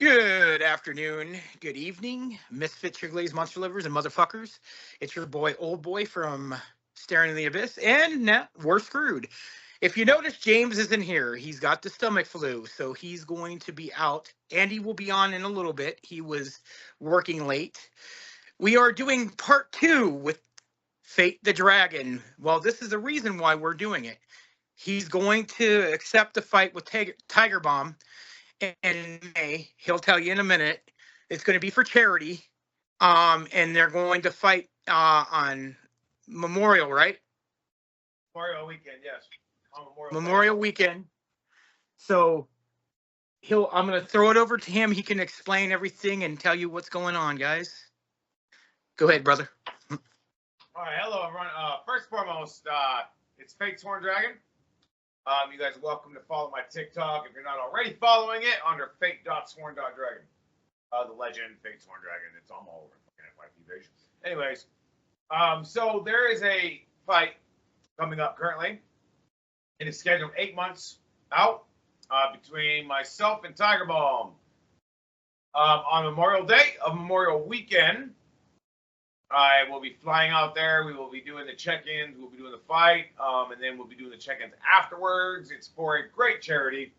Good afternoon, good evening, misfit chigglies, monster livers, and motherfuckers. It's your boy, old boy from Staring in the Abyss, and now we're screwed. If you notice, James isn't here. He's got the stomach flu, so he's going to be out. Andy will be on in a little bit. He was working late. We are doing part 2 with Fate the Dragon. Well, this is the reason why we're doing it. He's going to accept the fight with Tiger Bomb in May. He'll tell you in a minute. It's going to be for charity. And they're going to fight on Memorial, right? Memorial weekend, yes. On Memorial weekend. So I'm going to throw it over to him. He can explain everything and tell you what's going on, guys. Go ahead, brother. All right, hello everyone. First and foremost, it's Fate Sworn Dragon. You guys are welcome to follow my TikTok if you're not already following it under fate.sworn.dragon. The legend, Fate Sworn Dragon. It's all over FYP version. Anyways, so there is a fight coming up currently. It is scheduled 8 months out between myself and Tiger Bomb on Memorial Day of Memorial Weekend. I will be flying out there. We will be doing the check-ins. We'll be doing the fight, and then we'll be doing the check-ins afterwards. It's for a great charity.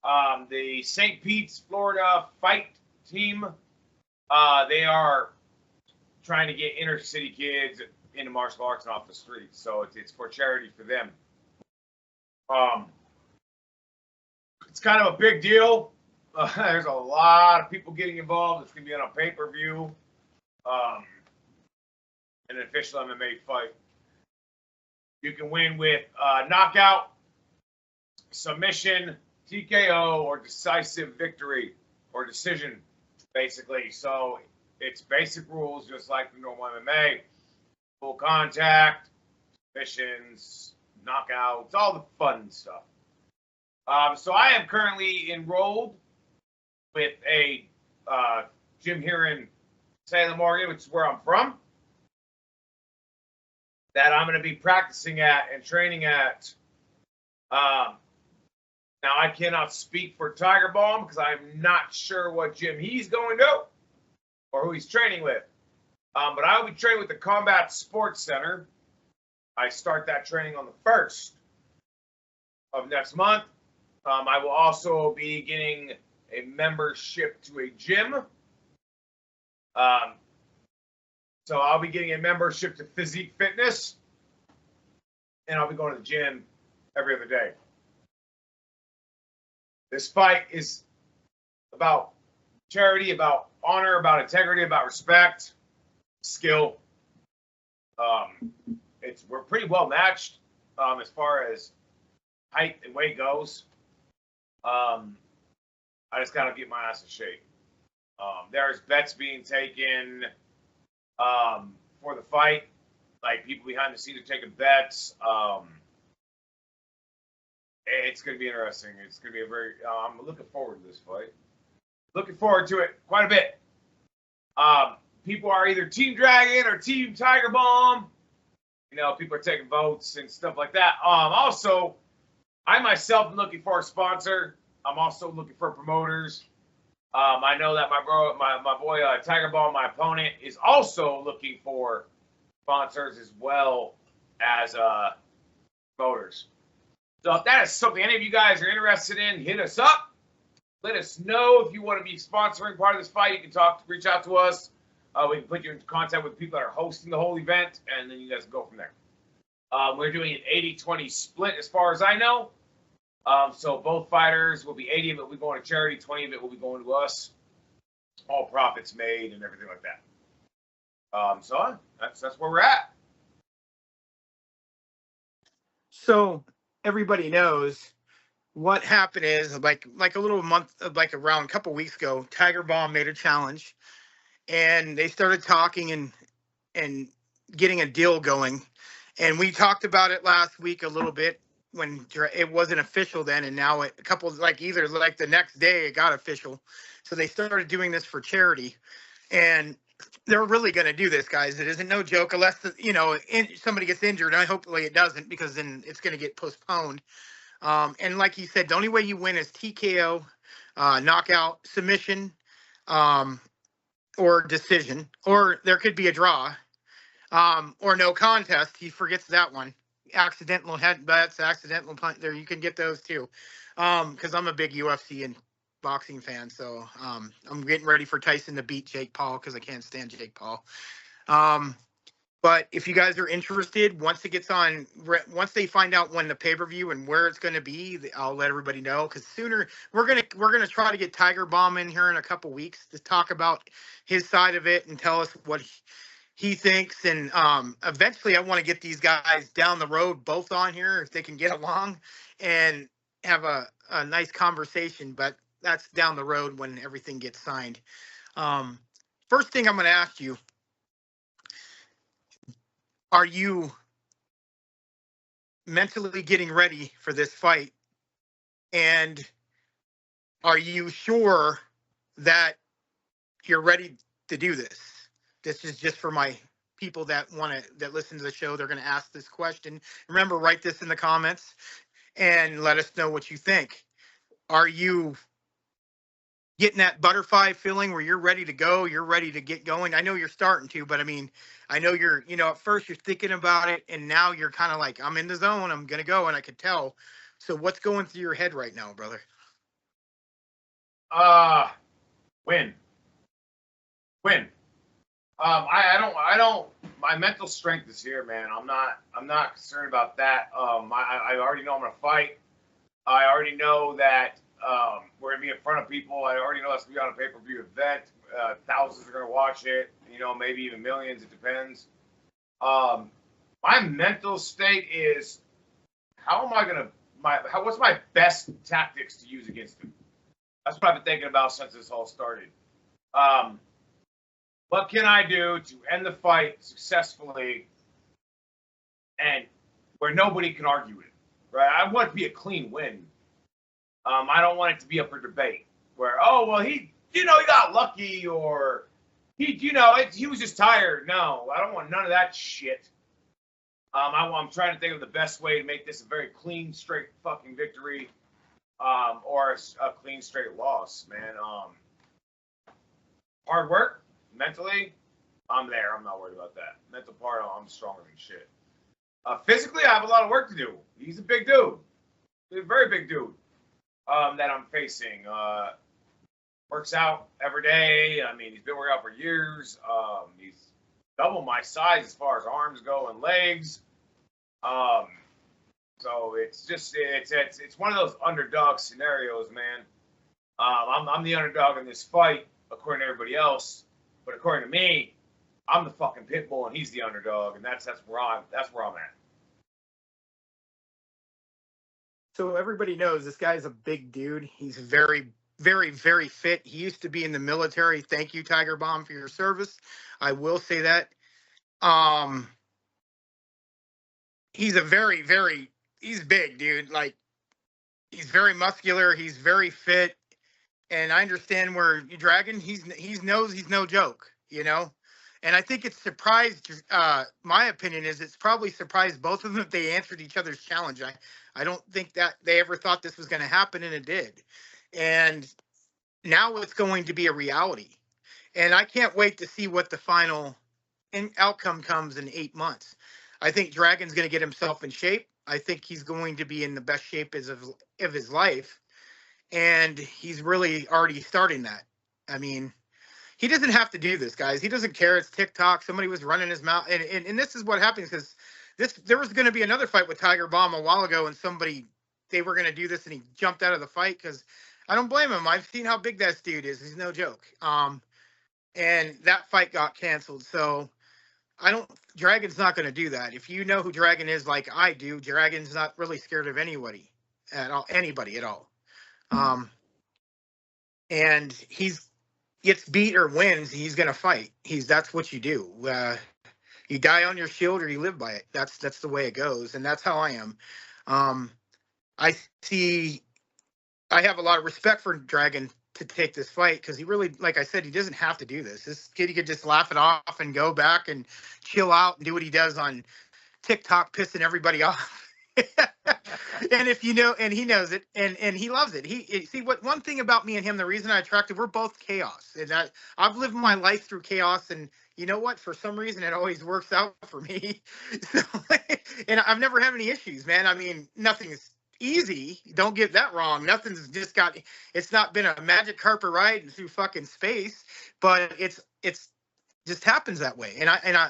The St. Pete's, Florida fight team, they are trying to get inner city kids into martial arts and off the streets. So it's for charity for them. It's kind of a big deal. There's a lot of people getting involved. It's going to be on a pay-per-view. An official MMA fight. You can win with knockout, submission, TKO, or decisive victory or decision, basically. So it's basic rules, just like the normal MMA. Full contact, submissions, knockouts, all the fun stuff. So I am currently enrolled with a gym here in Salem, Oregon, which is where I'm from, that I'm going to be practicing at and training at. Now, I cannot speak for Tiger Bomb because I'm not sure what gym he's going to or who he's training with. But I will be training with the Combat Sports Center. I start that training on the 1st of next month. I will also be getting a membership to a gym. So I'll be getting a membership to Physique Fitness, and I'll be going to the gym every other day. This fight is about charity, about honor, about integrity, about respect, skill. We're pretty well matched as far as height and weight goes. I just gotta get my ass in shape. There's bets being taken for the fight, like people behind the scenes are taking bets. It's going to be interesting. It's going to be I'm looking forward to this fight. Looking forward to it quite a bit. People are either Team Dragon or Team Tiger Bomb. You know, people are taking votes and stuff like that. Also, I myself am looking for a sponsor. I'm also looking for promoters. I know that my boy Tiger Bomb, my opponent, is also looking for sponsors as well as promoters. So if that is something any of you guys are interested in, hit us up. Let us know if you want to be sponsoring part of this fight. You can reach out to us. We can put you in contact with people that are hosting the whole event, and then you guys can go from there. We're doing an 80-20 split as far as I know. So both fighters will be 80 of it will be going to charity, 20 of it will be going to us. All profits made and everything like that. So that's where we're at. So everybody knows what happened is like a little month, like around a couple weeks ago, Tiger Bomb made a challenge, and they started talking and getting a deal going. And we talked about it last week a little bit when it wasn't official then, and now a couple either the next day it got official. So they started doing this for charity, and they're really going to do this, guys. It isn't no joke unless somebody gets injured. And hopefully it doesn't, because then it's going to get postponed. And like you said, the only way you win is TKO, knockout, submission, or decision, or there could be a draw, or no contest. He forgets that one. Accidental headbutts, accidental punch. There, you can get those too. Because I'm a big UFC and boxing fan, so I'm getting ready for Tyson to beat Jake Paul because I can't stand Jake Paul. But if you guys are interested, once it gets on, once they find out when the pay-per-view and where it's going to be, I'll let everybody know. Because sooner we're gonna try to get Tiger Bomb in here in a couple weeks to talk about his side of it and tell us what he thinks. And eventually, I want to get these guys down the road both on here if they can get along and have a nice conversation. But that's down the road when everything gets signed. First thing I'm going to ask you. Are you mentally getting ready for this fight? And are you sure that you're ready to do this? This is just for my people that listen to the show. They're going to ask this question. Remember, write this in the comments and let us know what you think. Are you getting that butterfly feeling where you're ready to go, you're ready to get going? I know you're starting to, but I mean, I know you're, at first you're thinking about it and now you're kind of like, I'm in the zone, I'm going to go. And I could tell. So what's going through your head right now, brother? Win. I don't, my mental strength is here, man. I'm not concerned about that. I already know I'm going to fight. I already know that we're going to be in front of people. I already know that's going to be on a pay-per-view event. Thousands are going to watch it, maybe even millions. It depends. My mental state is, what's my best tactics to use against him? That's what I've been thinking about since this all started. What can I do to end the fight successfully and where nobody can argue it, right? I want it to be a clean win. I don't want it to be up for debate where, he got lucky or he was just tired. No, I don't want none of that shit. I'm trying to think of the best way to make this a very clean, straight fucking victory, or a clean, straight loss, man. Hard work, mentally, I'm there. I'm not worried about that. Mental part, I'm stronger than shit. Physically, I have a lot of work to do. He's a big dude. He's a very big dude that I'm facing. Works out every day. I mean, he's been working out for years. He's double my size as far as arms go and legs. So it's just it's one of those underdog scenarios, man. I'm the underdog in this fight according to everybody else, but according to me, I'm the fucking pit bull and he's the underdog, and that's where I'm at. So everybody knows this guy's a big dude. He's very, very, very fit. He used to be in the military. Thank you, Tiger Bomb, for your service. I will say that. He's a very, very, he's big, dude. Like, he's very muscular. He's very fit. And I understand where you're Dragon, he knows he's no joke, And I think it's surprised, my opinion is it's probably surprised both of them if they answered each other's challenge. I don't think that they ever thought this was going to happen, and it did. And now it's going to be a reality. And I can't wait to see what the final outcome comes in 8 months. I think Dragon's going to get himself in shape. I think he's going to be in the best shape of his life. And he's really already starting that. I mean, he doesn't have to do this, guys. He doesn't care. It's TikTok. Somebody was running his mouth. And this is what happens because there was going to be another fight with Tiger Bomb a while ago, and they were going to do this, and he jumped out of the fight because I don't blame him. I've seen how big that dude is. He's no joke. And that fight got canceled. So Dragon's not going to do that. If you know who Dragon is like I do, Dragon's not really scared of anybody at all. And he's gets beat or wins, he's gonna fight. That's what you do. You die on your shield or you live by it. That's the way it goes, and that's how I am. I have a lot of respect for Dragon to take this fight because he really, like I said, he doesn't have to do this. This kid, he could just laugh it off and go back and chill out and do what he does on TikTok, pissing everybody off. And if you know, and he knows it, and he loves it. See what one thing about me and him, the reason I attracted, we're both chaos, and I've lived my life through chaos, and you know what? For some reason, it always works out for me. So, and I've never had any issues, man. I mean, nothing's easy. Don't get that wrong. Nothing's just got. It's not been a magic carpet ride through fucking space, but it's just happens that way. And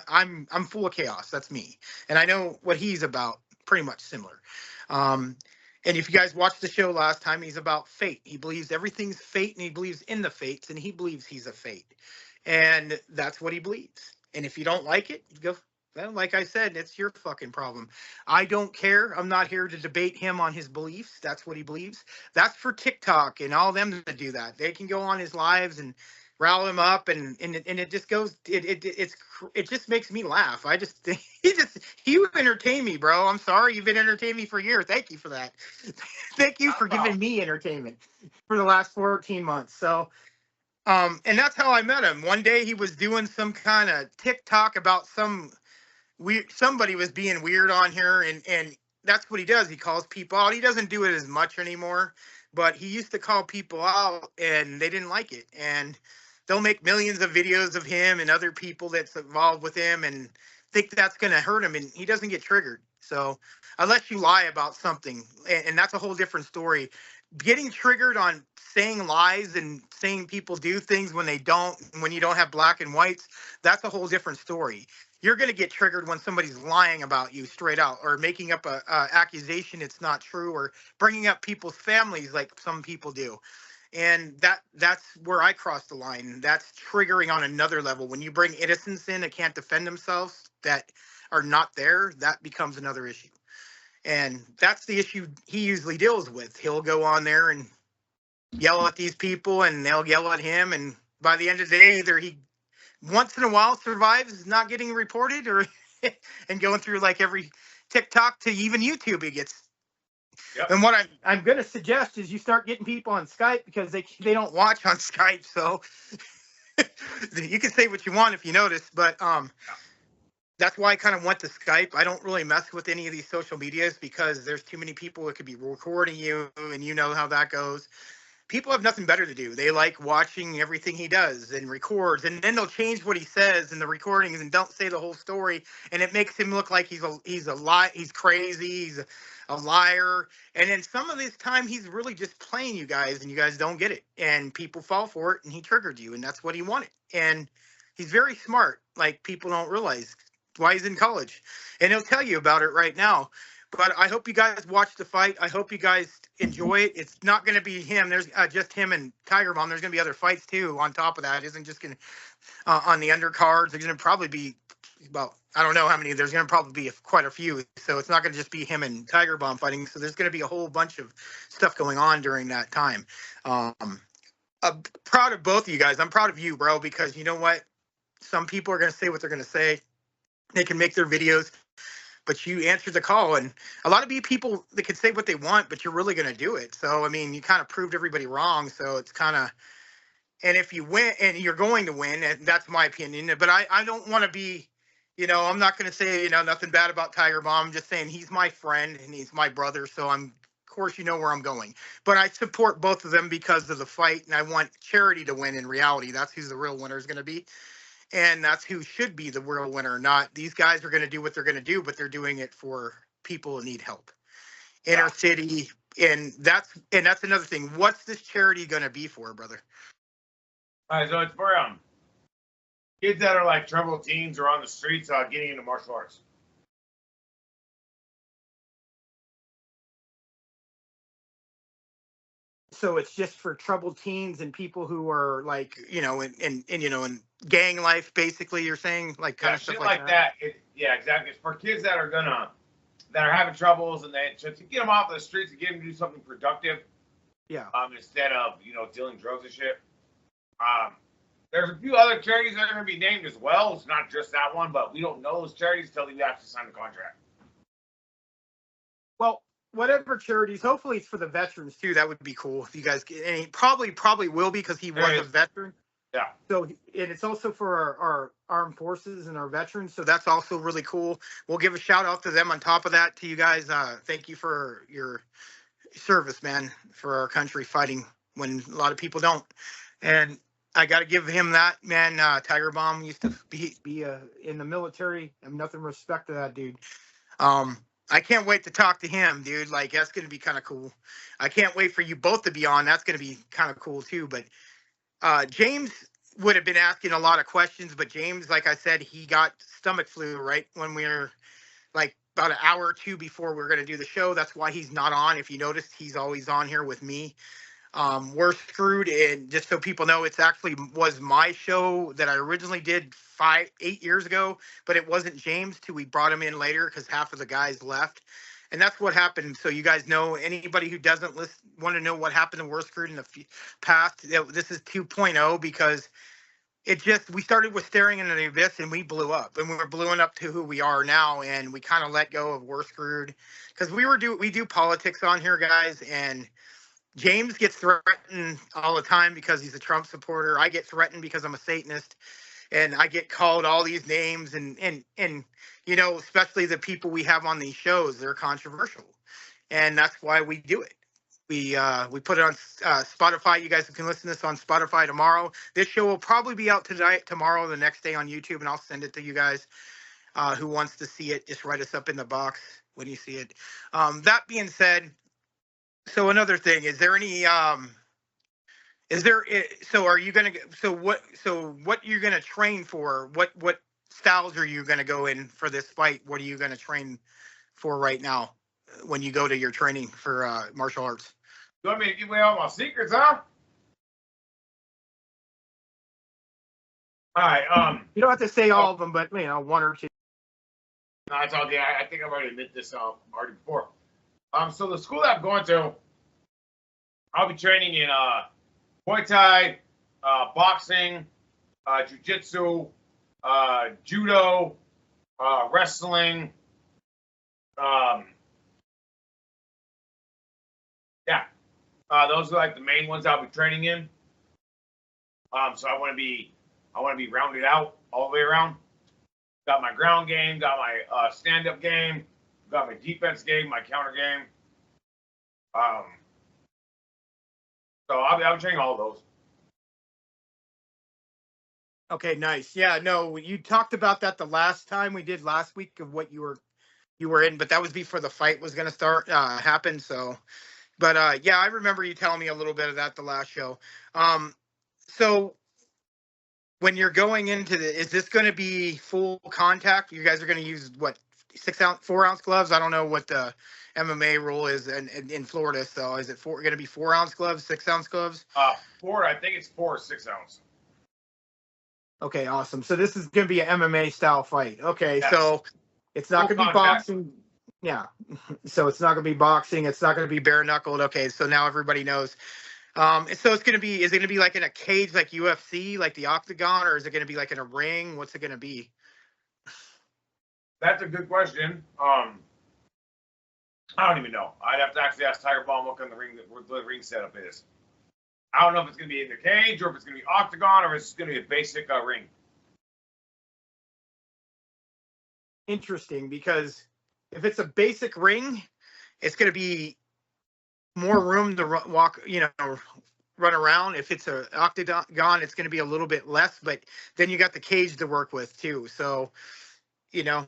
I'm full of chaos. That's me, and I know what he's about. Pretty much similar. Um, and if you guys watched the show last time, he's about fate. He believes everything's fate, and he believes in the fates, and he believes he's a fate, and that's what he believes. And if you don't like it, you go. Well, like I said, it's your fucking problem. I don't care. I'm not here to debate him on his beliefs. That's what he believes. That's for TikTok and all them to do that. They can go on his lives and rile him up, and it just goes. It just makes me laugh. I just you entertain me, bro. I'm sorry, you've been entertaining me for a year. Thank you for that. Thank you for giving me entertainment for the last 14 months. So. And that's how I met him. One day he was doing some kind of TikTok about somebody was being weird on here, and that's what he does. He calls people out. He doesn't do it as much anymore, but he used to call people out, and they didn't like it. And they'll make millions of videos of him and other people that's involved with him, and think that's going to hurt him, and he doesn't get triggered. So unless you lie about something, and that's a whole different story. Getting triggered on saying lies and saying people do things when they don't, when you don't have black and whites, that's a whole different story. You're going to get triggered when somebody's lying about you straight out, or making up a accusation it's not true, or bringing up people's families like some people do. And that's where I cross the line. That's triggering on another level. When you bring innocents in that can't defend themselves, that are not there, that becomes another issue. And that's the issue he usually deals with. He'll go on there and yell at these people, and they'll yell at him. And by the end of the day, either he once in a while survives not getting reported, or and going through like every TikTok to even YouTube he gets. Yep. And what I'm going to suggest is you start getting people on Skype, because they don't watch on Skype. So you can say what you want if you notice, but that's why I kind of went to Skype. I don't really mess with any of these social medias, because there's too many people that could be recording you, and you know how that goes. People have nothing better to do. They like watching everything he does and records, and then they'll change what he says in the recordings and don't say the whole story, and it makes him look like he's crazy, he's a liar. And then some of this time he's really just playing you guys, and you guys don't get it, and people fall for it, and he triggered you, and that's what he wanted. And he's very smart, like people don't realize. Why he's in college, and he'll tell you about it right now. But I hope you guys watch the fight. I hope you guys enjoy it. It's not going to be him. There's just him and Tiger Bomb. There's going to be other fights too on top of that. It isn't just going to on the undercards. There's going to probably be about, I don't know how many. There's going to probably be quite a few. So it's not going to just be him and Tiger Bomb fighting. So there's going to be a whole bunch of stuff going on during that time. I'm proud of both of you guys. I'm proud of you, bro, because you know what? Some people are going to say what they're going to say. They can make their videos, but you answered the call. And a lot of people, they can say what they want, but you're really going to do it. So, I mean, you kind of proved everybody wrong. So it's kind of, and if you win, and you're going to win, and that's my opinion, but I don't want to be, I'm not going to say, nothing bad about Tiger Bomb. I'm just saying he's my friend and he's my brother. So of course, you know where I'm going, but I support both of them because of the fight. And I want charity to win. In reality, that's who the real winner is going to be. And that's who should be the real winner. Not these guys are going to do what they're going to do, but they're doing it for people who need help. Inner city, and that's another thing. What's this charity going to be for, brother? All right, so it's for kids that are like troubled teens or on the streets getting into martial arts. So it's just for troubled teens and people who are like, in gang life, basically. You're saying, like, kind of stuff like that. Yeah, exactly. It's for kids that are having troubles, and to get them off the streets and get them to do something productive. Yeah. Instead of dealing drugs and shit. There's a few other charities that are going to be named as well. It's not just that one, but we don't know those charities until we actually sign the contract. Well, whatever charities, hopefully it's for the veterans too. That would be cool if you guys get any. Probably will, because he was a veteran. Yeah. So, and it's also for our armed forces and our veterans. So that's also really cool. We'll give a shout out to them on top of that to you guys. Thank you for your service, man, for our country fighting when a lot of people don't. And I got to give him that, man. Tiger Bomb used to be in the military. I have nothing but respect to that dude. I can't wait to talk to him, dude. Like, that's going to be kind of cool. I can't wait for you both to be on. That's going to be kind of cool too. But James would have been asking a lot of questions, but James, like I said, he got stomach flu right when we were like about an hour or two before we were going to do the show. That's why he's not on. If you noticed, he's always on here with me. We're screwed, and just so people know, it's actually was my show that I originally did 8 years ago, but it wasn't James till we brought him in later because half of the guys left. And that's what happened. So you guys know, anybody who doesn't want to know what happened to We're Screwed in the past, this is 2.0 because we started with Staring into the Abyss and we blew up, and we were blowing up to who we are now. And we kind of let go of We're Screwed because we do politics on here, guys. And James gets threatened all the time because he's a Trump supporter. I get threatened because I'm a Satanist, and I get called all these names. And you know, especially the people we have on these shows, they're controversial, and that's why we do it. We put it on Spotify. You guys can listen to this on Spotify tomorrow. This show will probably be out tonight, tomorrow, the next day on YouTube, and I'll send it to you guys. Who wants to see it? Just write us up in the box when you see it. That being said, so another thing, is there any so are you gonna what you're gonna train for? What styles are you gonna go in for this fight? What are you gonna train for right now when you go to your training for martial arts? You want me to give away all my secrets, huh? All right. You don't have to say all of them, but you know, one or two. No, I told you. I think I've already admitted this already before. So the school that I'm going to, I'll be training in Muay Thai, boxing, jiu-jitsu, judo, wrestling. Yeah, those are like the main ones I'll be training in. So I want to be rounded out all the way around. Got my ground game, got my stand-up game, got my defense game, my counter game. So I'll be training all of those. Okay, nice. Yeah, no, you talked about that the last time we did last week of what you were in, but that was before the fight was going to start happen. So, but yeah, I remember you telling me a little bit of that the last show. So when you're going into is this going to be full contact? You guys are going to use what, 4-ounce gloves? I don't know what the MMA rule is in Florida. So is it going to be 4-ounce gloves, 6-ounce gloves? I think it's 4 or 6 ounce. Okay, awesome. So this is going to be an MMA style fight. Okay, yes. So it's not going to be boxing. Yeah. So it's not going to be boxing. It's not going to be bare knuckled. Okay, so now everybody knows. So is it going to be like in a cage like UFC, like the octagon, or is it going to be like in a ring? What's it going to be? That's a good question. I don't even know. I'd have to actually ask Tiger Bomb what the ring setup is. I don't know if it's going to be in the cage or if it's going to be octagon or if it's going to be a basic ring. Interesting, because if it's a basic ring, it's going to be more room to run around. If it's an octagon, it's going to be a little bit less, but then you got the cage to work with too. So, you know,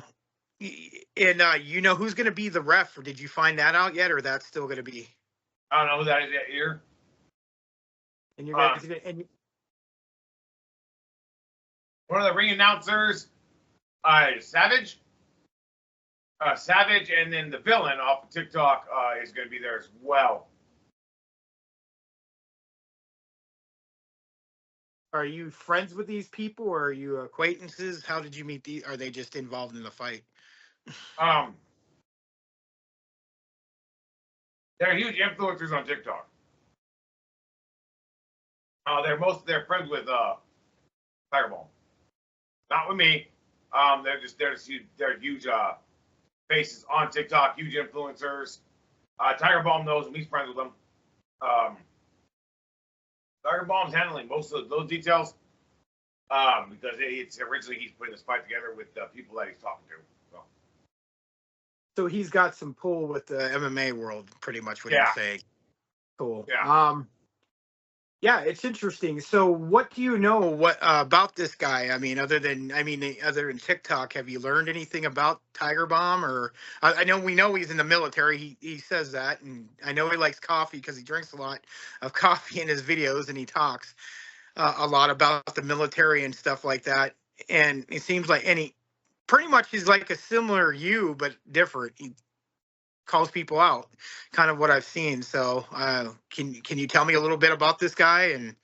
and you know who's going to be the ref, or did you find that out yet, or that's still going to be? I don't know who that is yet here. And you're guys, one of the ring announcers, Savage. Savage, and then the villain off of TikTok is going to be there as well. Are you friends with these people, or are you acquaintances? How did you meet these? Are they just involved in the fight? They're huge influencers on TikTok. They're friends with Tiger Bomb. Not with me. They're huge faces on TikTok, huge influencers. Tiger Bomb knows him. He's friends with them. Tiger Bomb's handling most of those details. because it's originally he's putting this fight together with the people that he's talking to. So he's got some pull with the MMA world, pretty much what you're saying. Cool. Yeah. Yeah, it's interesting. So what do you know about this guy? I mean, other than TikTok, have you learned anything about Tiger Bomb? Or I know we know he's in the military. He says that, and I know he likes coffee because he drinks a lot of coffee in his videos, and he talks a lot about the military and stuff like that. And it seems like pretty much he's like a similar you, but different. He calls people out, kind of what I've seen. So can you tell me a little bit about this guy and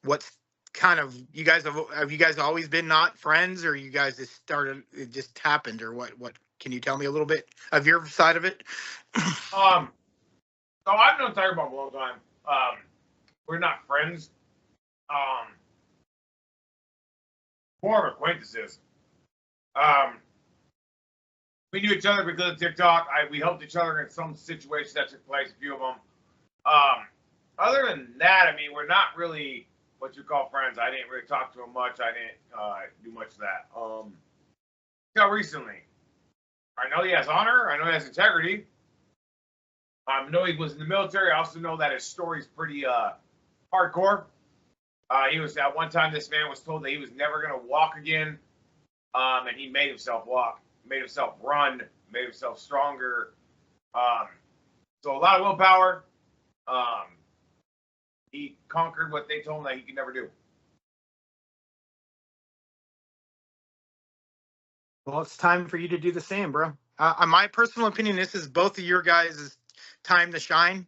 what's kind of you guys have you guys always been not friends, or you guys it just happened, or what can you tell me a little bit of your side of it? So I've known Tiger Bomb a long time. We're not friends. More of acquaintances. We knew each other because of TikTok. We helped each other in some situations that took place, a few of them. Other than that, I mean, we're not really what you call friends. I didn't really talk to him much. I didn't do much of that. Until recently. I know he has honor. I know he has integrity. I know he was in the military. I also know that his story's pretty hardcore. He was at one time. This man was told that he was never going to walk again, and he made himself walk, made himself run, made himself stronger. So a lot of willpower. He conquered what they told him that he could never do. Well, it's time for you to do the same, bro. My personal opinion, this is both of your guys' time to shine.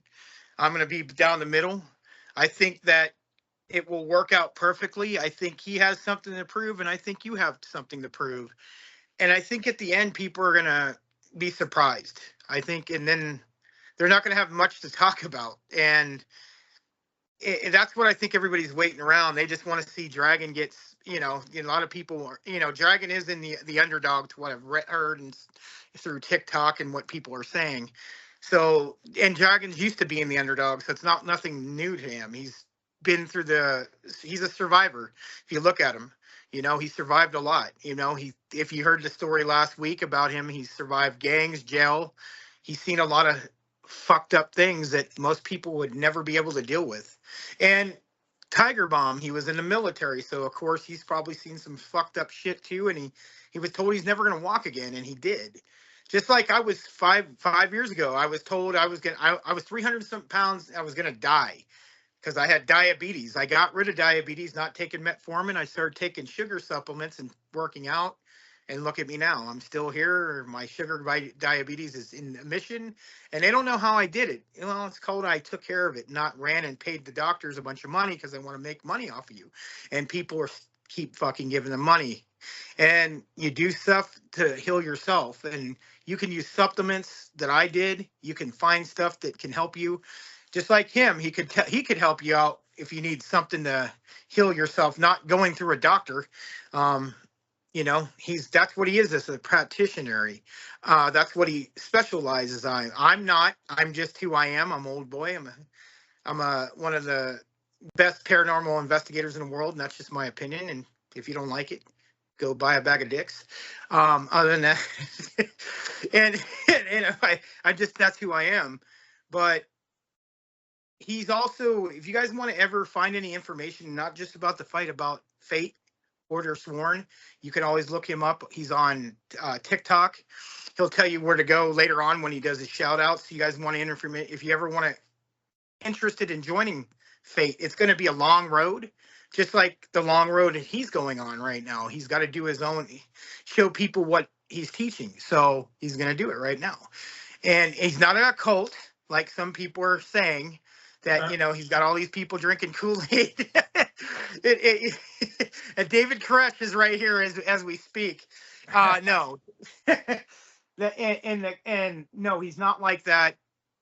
I'm going to be down the middle. I think that it will work out perfectly. I think he has something to prove, and I think you have something to prove. And I think at the end, people are going to be surprised. I think, and then they're not going to have much to talk about. And that's what I think everybody's waiting around. They just want to see Dragon gets, a lot of people are, Dragon is in the underdog to what I've heard and through TikTok and what people are saying. So, and Dragon's used to being the underdog, so it's nothing new to him. He's been through he's a survivor. If you look at him, he survived a lot. If you heard the story last week about him, he survived gangs, jail. He's seen a lot of fucked up things that most people would never be able to deal with. And Tiger Bomb, he was in the military, so of course he's probably seen some fucked up shit too, and he was told he's never going to walk again, and he did. Just like I was five years ago, I was told I was 300 something pounds, I was going to die because I had diabetes. I got rid of diabetes, not taking metformin. I started taking sugar supplements and working out. And look at me now. I'm still here. My sugar diabetes is in remission. And they don't know how I did it. Well, it's called I took care of it, not ran and paid the doctors a bunch of money because they want to make money off of you. And people keep fucking giving them money. And you do stuff to heal yourself. And you can use supplements that I did. You can find stuff that can help you. Just like him, he could help you out if you need something to heal yourself, not going through a doctor. That's what he is as a practitioner. That's what he specializes on. I'm just who I am. I'm old boy. I'm one of the best paranormal investigators in the world, and that's just my opinion. And if you don't like it, go buy a bag of dicks. Other than that, and that's who I am. But he's also, if you guys want to ever find any information, not just about the fight, about Fate, Order Sworn, you can always look him up. He's on TikTok. He'll tell you where to go later on when he does his shout outs. You guys want to information, if you ever want to interested in joining Fate, it's going to be a long road, just like the long road he's going on right now. He's got to do his own, show people what he's teaching. So he's going to do it right now. And he's not a cult like some people are saying that, he's got all these people drinking Kool-Aid. And David Koresh is right here as we speak. No, and no, he's not like that.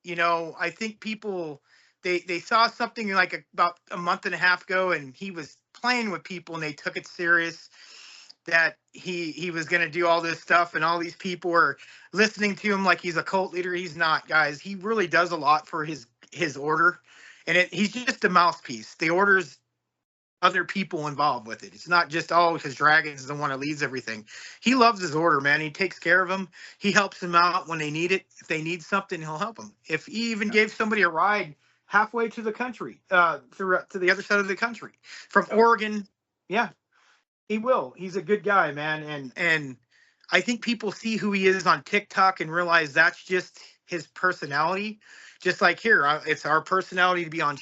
I think people, they saw something like about a month and a half ago, and he was playing with people, and they took it serious that he was going to do all this stuff, and all these people were listening to him like he's a cult leader. He's not, guys. He really does a lot for his order, and he's just a mouthpiece. The order's other people involved with it. It's not just, oh, because Dragon's the one that leads everything. He loves his order, man. He takes care of them. He helps them out when they need it. If they need something, he'll help them. If he even gave somebody a ride halfway to the country, to the other side of the country from Oregon, yeah, he will. He's a good guy, man. And I think people see who he is on TikTok and realize that's just his personality. Just like here, it's our personality to be on,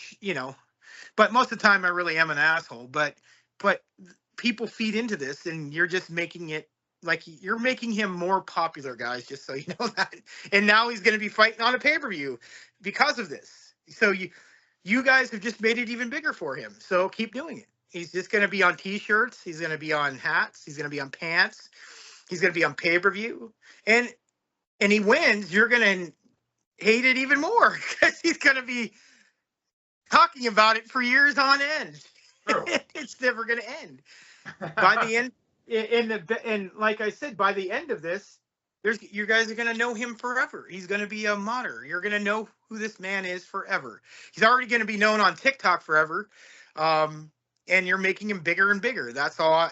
but most of the time I really am an asshole. But people feed into this, and you're just making it like you're making him more popular, guys. Just so you know that. And now he's going to be fighting on a pay-per-view because of this. So you guys have just made it even bigger for him. So keep doing it. He's just going to be on T-shirts. He's going to be on hats. He's going to be on pants. He's going to be on pay-per-view. And he wins, you're going to hate it even more because he's going to be talking about it for years on end. True. It's never going to end. By the end, and like I said, by the end of this, you guys are going to know him forever. He's going to be a modder. You're going to know who this man is forever. He's already going to be known on TikTok forever. And you're making him bigger and bigger. That's all I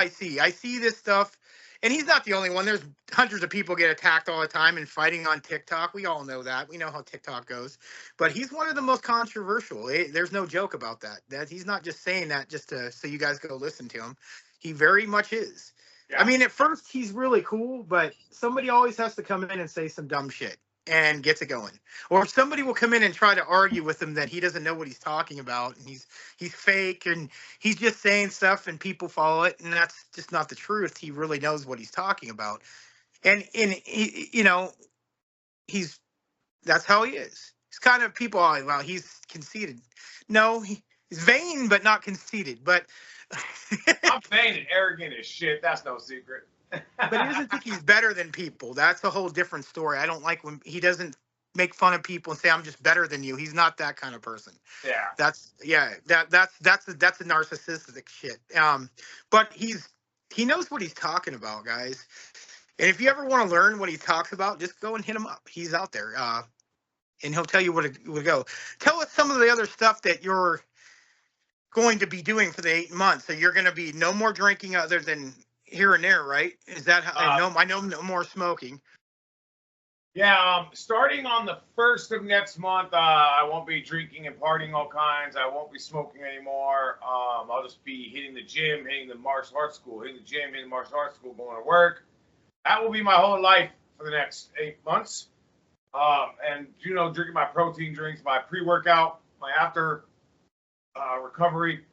see. I see this stuff. And he's not the only one. There's hundreds of people get attacked all the time and fighting on TikTok. We all know that. We know how TikTok goes. But he's one of the most controversial. There's no joke about that. That he's not just saying that just so you guys go listen to him. He very much is. Yeah. I mean, at first he's really cool, but somebody always has to come in and say some dumb shit and gets it going. Or somebody will come in and try to argue with him that he doesn't know what he's talking about and he's fake and he's just saying stuff and people follow it, and that's just not the truth. He really knows what he's talking about. And he, that's how he is. He's kind of people are like, well, he's conceited. No, he's vain but not conceited. But I'm vain and arrogant as shit. That's no secret. But he doesn't think he's better than people. That's a whole different story. I don't like when he doesn't make fun of people and say I'm just better than you. He's not that kind of person. Yeah. That's a narcissistic shit. But he knows what he's talking about, guys. And if you ever want to learn what he talks about, just go and hit him up. He's out there. And he'll tell you where to go. Tell us some of the other stuff that you're going to be doing for the 8 months. So you're going to be no more drinking other than here and there, right? Is that how I know no more smoking. Yeah, starting on the 1st of next month, I won't be drinking and partying all kinds. I won't be smoking anymore. I'll just be hitting the gym, hitting the martial arts school, hitting the gym, hitting the martial arts school, going to work. That will be my whole life for the next 8 months. And drinking my protein drinks, my pre-workout, my after recovery.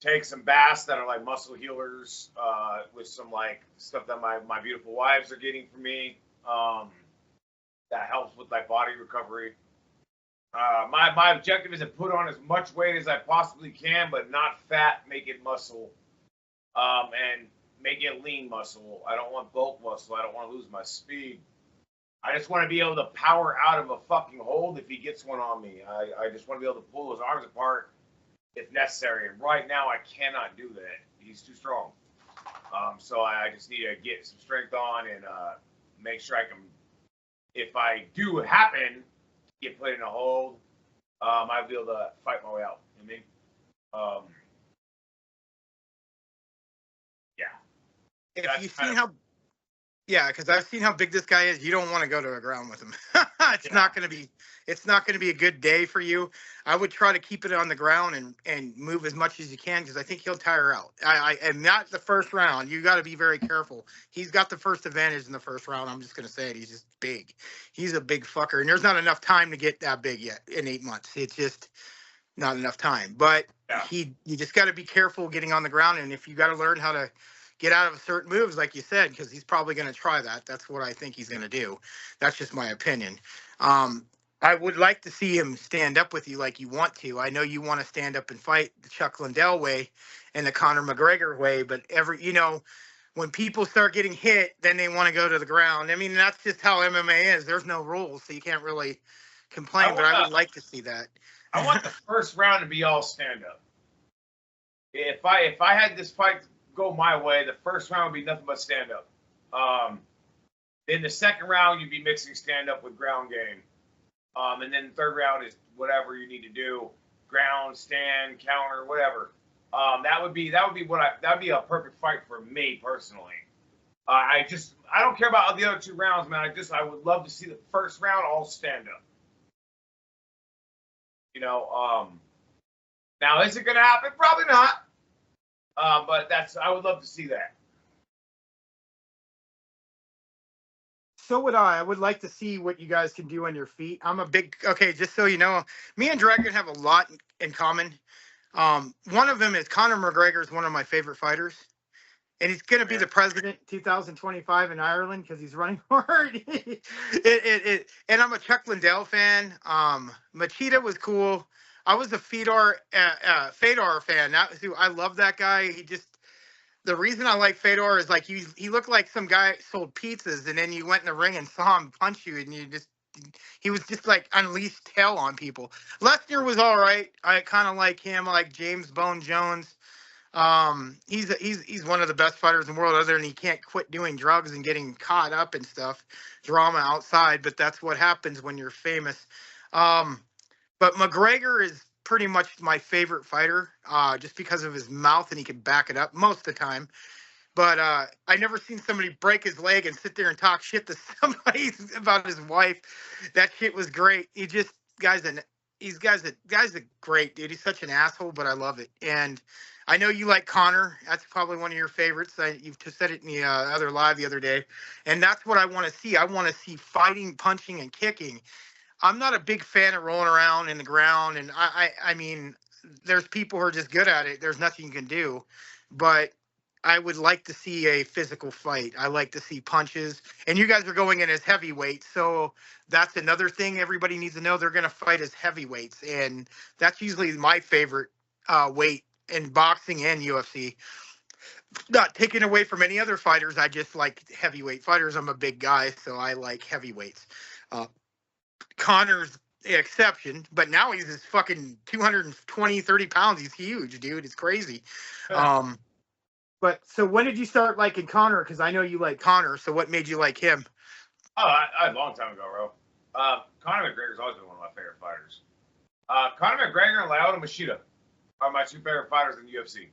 Take some baths that are like muscle healers with some like stuff that my beautiful wives are getting from me. That helps with my body recovery. My objective is to put on as much weight as I possibly can, but not fat, make it muscle, and make it lean muscle. I don't want bulk muscle. I don't want to lose my speed. I just want to be able to power out of a fucking hold if he gets one on me. I just want to be able to pull his arms apart if necessary. And right now, I cannot do that. He's too strong. So I just need to get some strength on and make sure I can, if I do happen to get put in a hold, I'll be able to fight my way out. You know what I mean? Yeah. If you've seen how... Yeah, because I've seen how big this guy is. You don't want to go to the ground with him. It's not going to be a good day for you. I would try to keep it on the ground and move as much as you can because I think he'll tire out. And not the first round. You got to be very careful. He's got the first advantage in the first round. I'm just going to say it. He's just big. He's a big fucker, and there's not enough time to get that big yet in 8 months. It's just not enough time. But you just got to be careful getting on the ground, and if you got to learn how to get out of certain moves, like you said, because he's probably going to try that. That's what I think he's going to do. That's just my opinion. I would like to see him stand up with you like you want to. I know you want to stand up and fight the Chuck Liddell way and the Conor McGregor way, but when people start getting hit, then they want to go to the ground. I mean, that's just how MMA is. There's no rules, so you can't really complain, but I would like to see that. I want the first round to be all stand up. If I had this fight go my way, the first round would be nothing but stand up. Then the second round, you'd be mixing stand up with ground game. And then the third round is whatever you need to do, ground, stand, counter, whatever. That would be a perfect fight for me personally. I don't care about the other 2 rounds, man. I would love to see the first round all stand up. You know, now is it going to happen? Probably not. But I would love to see that. So would I. I would like to see what you guys can do on your feet. Okay, just so you know, me and Dragon have a lot in common. One of them is Conor McGregor is one of my favorite fighters. And he's going to be the president 2025 in Ireland because he's running for it. And I'm a Chuck Liddell fan. Machida was cool. I was a Fedor fan. I love that guy. The reason I like Fedor is like he looked like some guy sold pizzas, and then you went in the ring and saw him punch you, and he was just like unleashed hell on people. Lesnar was all right. I kind of like him. I like James Bone Jones. He's one of the best fighters in the world, other than he can't quit doing drugs and getting caught up and stuff, drama outside, but that's what happens when you're famous. But McGregor is pretty much my favorite fighter, just because of his mouth and he can back it up most of the time. But I never seen somebody break his leg and sit there and talk shit to somebody about his wife. That shit was great. Guy's a great dude. He's such an asshole, but I love it. And I know you like Conor. That's probably one of your favorites. You've just said it in the other live the other day. And that's what I want to see. I want to see fighting, punching, and kicking. I'm not a big fan of rolling around in the ground. And I mean, there's people who are just good at it. There's nothing you can do. But I would like to see a physical fight. I like to see punches. And you guys are going in as heavyweights. So that's another thing everybody needs to know. They're going to fight as heavyweights. And that's usually my favorite weight in boxing and UFC. Not taken away from any other fighters. I just like heavyweight fighters. I'm a big guy, so I like heavyweights. Connor's the exception, but now he's this fucking 220, 30 pounds. He's huge, dude. It's crazy. But so when did you start liking Conor? Because I know you like Conor. So what made you like him? Oh, a long time ago, bro. Conor McGregor's always been one of my favorite fighters. Conor McGregor and Lyoto Machida are my 2 favorite fighters in the UFC.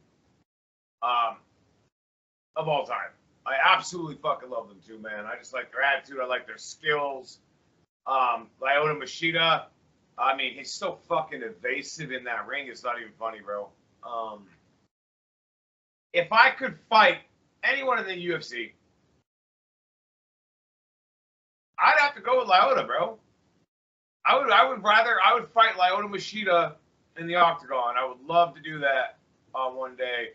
Of all time. I absolutely fucking love them too, man. I just like their attitude. I like their skills. Lyoto Machida, I mean, he's so fucking evasive in that ring. It's not even funny, bro. If I could fight anyone in the UFC, I'd have to go with Lyoto, bro. I would fight Lyoto Machida in the octagon. I would love to do that one day.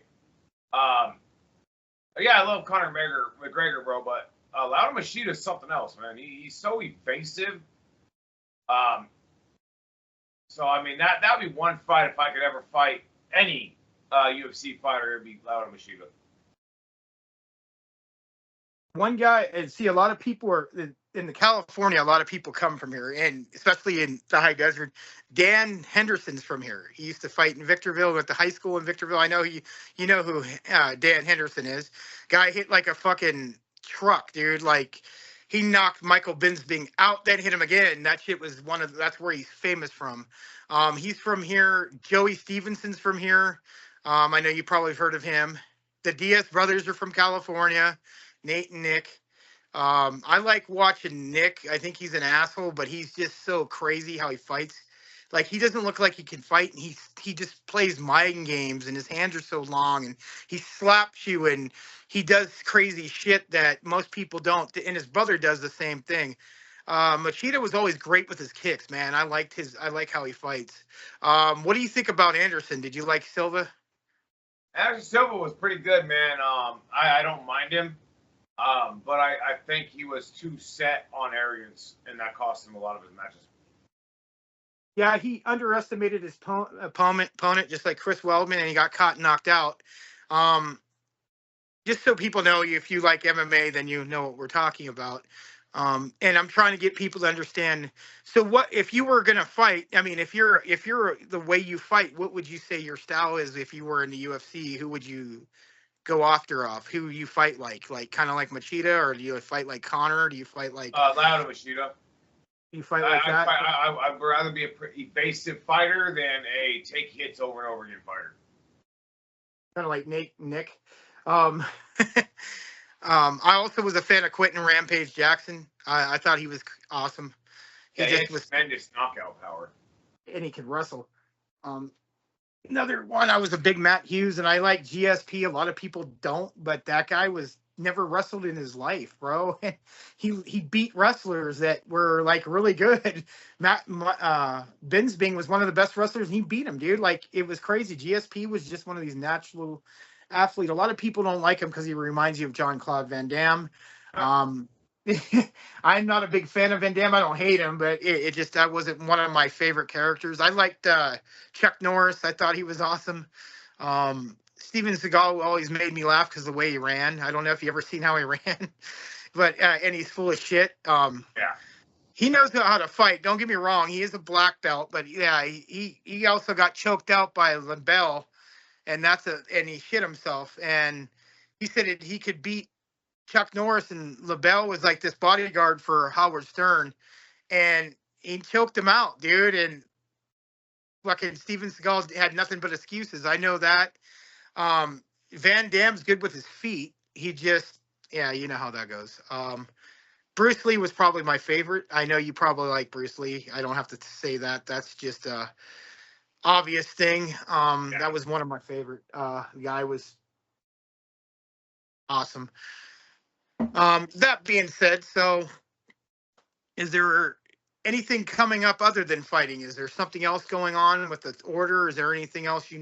Yeah, I love Conor McGregor, bro, but Lyoto Machida is something else, man. He's so evasive. So I mean that would be one fight if I could ever fight any UFC fighter. It'd be Lyoto Machida. One guy, and see, a lot of people are in the California. A lot of people come from here, and especially in the high desert. Dan Henderson's from here. He used to fight in Victorville, at the high school in Victorville. I know you know who Dan Henderson is. Guy hit like a fucking truck, dude. Like he knocked Michael Bisping out, then hit him again. That shit was that's where he's famous from. He's from here. Joey Stevenson's from here. I know you probably have heard of him. The Diaz brothers are from California. Nate and Nick. I like watching Nick. I think he's an asshole, but he's just so crazy how he fights. Like he doesn't look like he can fight, and he just plays mind games, and his hands are so long, and he slaps you, and he does crazy shit that most people don't. And his brother does the same thing. Machida was always great with his kicks, man. I like how he fights. What do you think about Anderson? Did you like Silva? Anderson Silva was pretty good, man. I don't mind him. But I think he was too set on arrogance, and that cost him a lot of his matches. Yeah, he underestimated his opponent, just like Chris Weldman, and he got caught and knocked out. Just so people know, if you like MMA, then you know what we're talking about. And I'm trying to get people to understand. So what if you were going to fight? I mean, if you're the way you fight, what would you say your style is if you were in the UFC? Who would you go after off? Who you fight like kind of like Machida, or do you fight like Conor? Do you fight like Lyoto Machida? You fight like that? I'd rather be a evasive fighter than a take hits over and over again fighter. Kind of like Nick. Um, I also was a fan of Quentin Rampage Jackson. I thought he was awesome. He just was tremendous knockout power, and he could wrestle. Another one, I was a big Matt Hughes, and I like GSP. A lot of people don't, but that guy was never wrestled in his life, bro. he beat wrestlers that were like really good. Binsbing was one of the best wrestlers, and he beat him, dude. Like, it was crazy. GSP was just one of these natural athlete. A lot of people don't like him because he reminds you of Jean-Claude Van Damme. I'm not a big fan of Van Damme. I don't hate him, but it just, that wasn't one of my favorite characters. I liked Chuck Norris. I thought he was awesome. Steven Seagal always made me laugh because the way he ran. I don't know if you ever seen how he ran, but and he's full of shit. Yeah. He knows how to fight. Don't get me wrong. He is a black belt, but yeah, he also got choked out by LaBelle, and and he shit himself. And he said he could beat Chuck Norris, and LaBelle was like this bodyguard for Howard Stern, and he choked him out, dude. And fucking Steven Seagal had nothing but excuses. I know that. Van Damme's good with his feet. He just, yeah, you know how that goes. Bruce Lee was probably my favorite. I know you probably like Bruce Lee. I don't have to say that. That's just a obvious thing. Yeah. That was one of my favorite. The guy was awesome. That being said, so is there anything coming up other than fighting? Is there something else going on with the order? Is there anything else you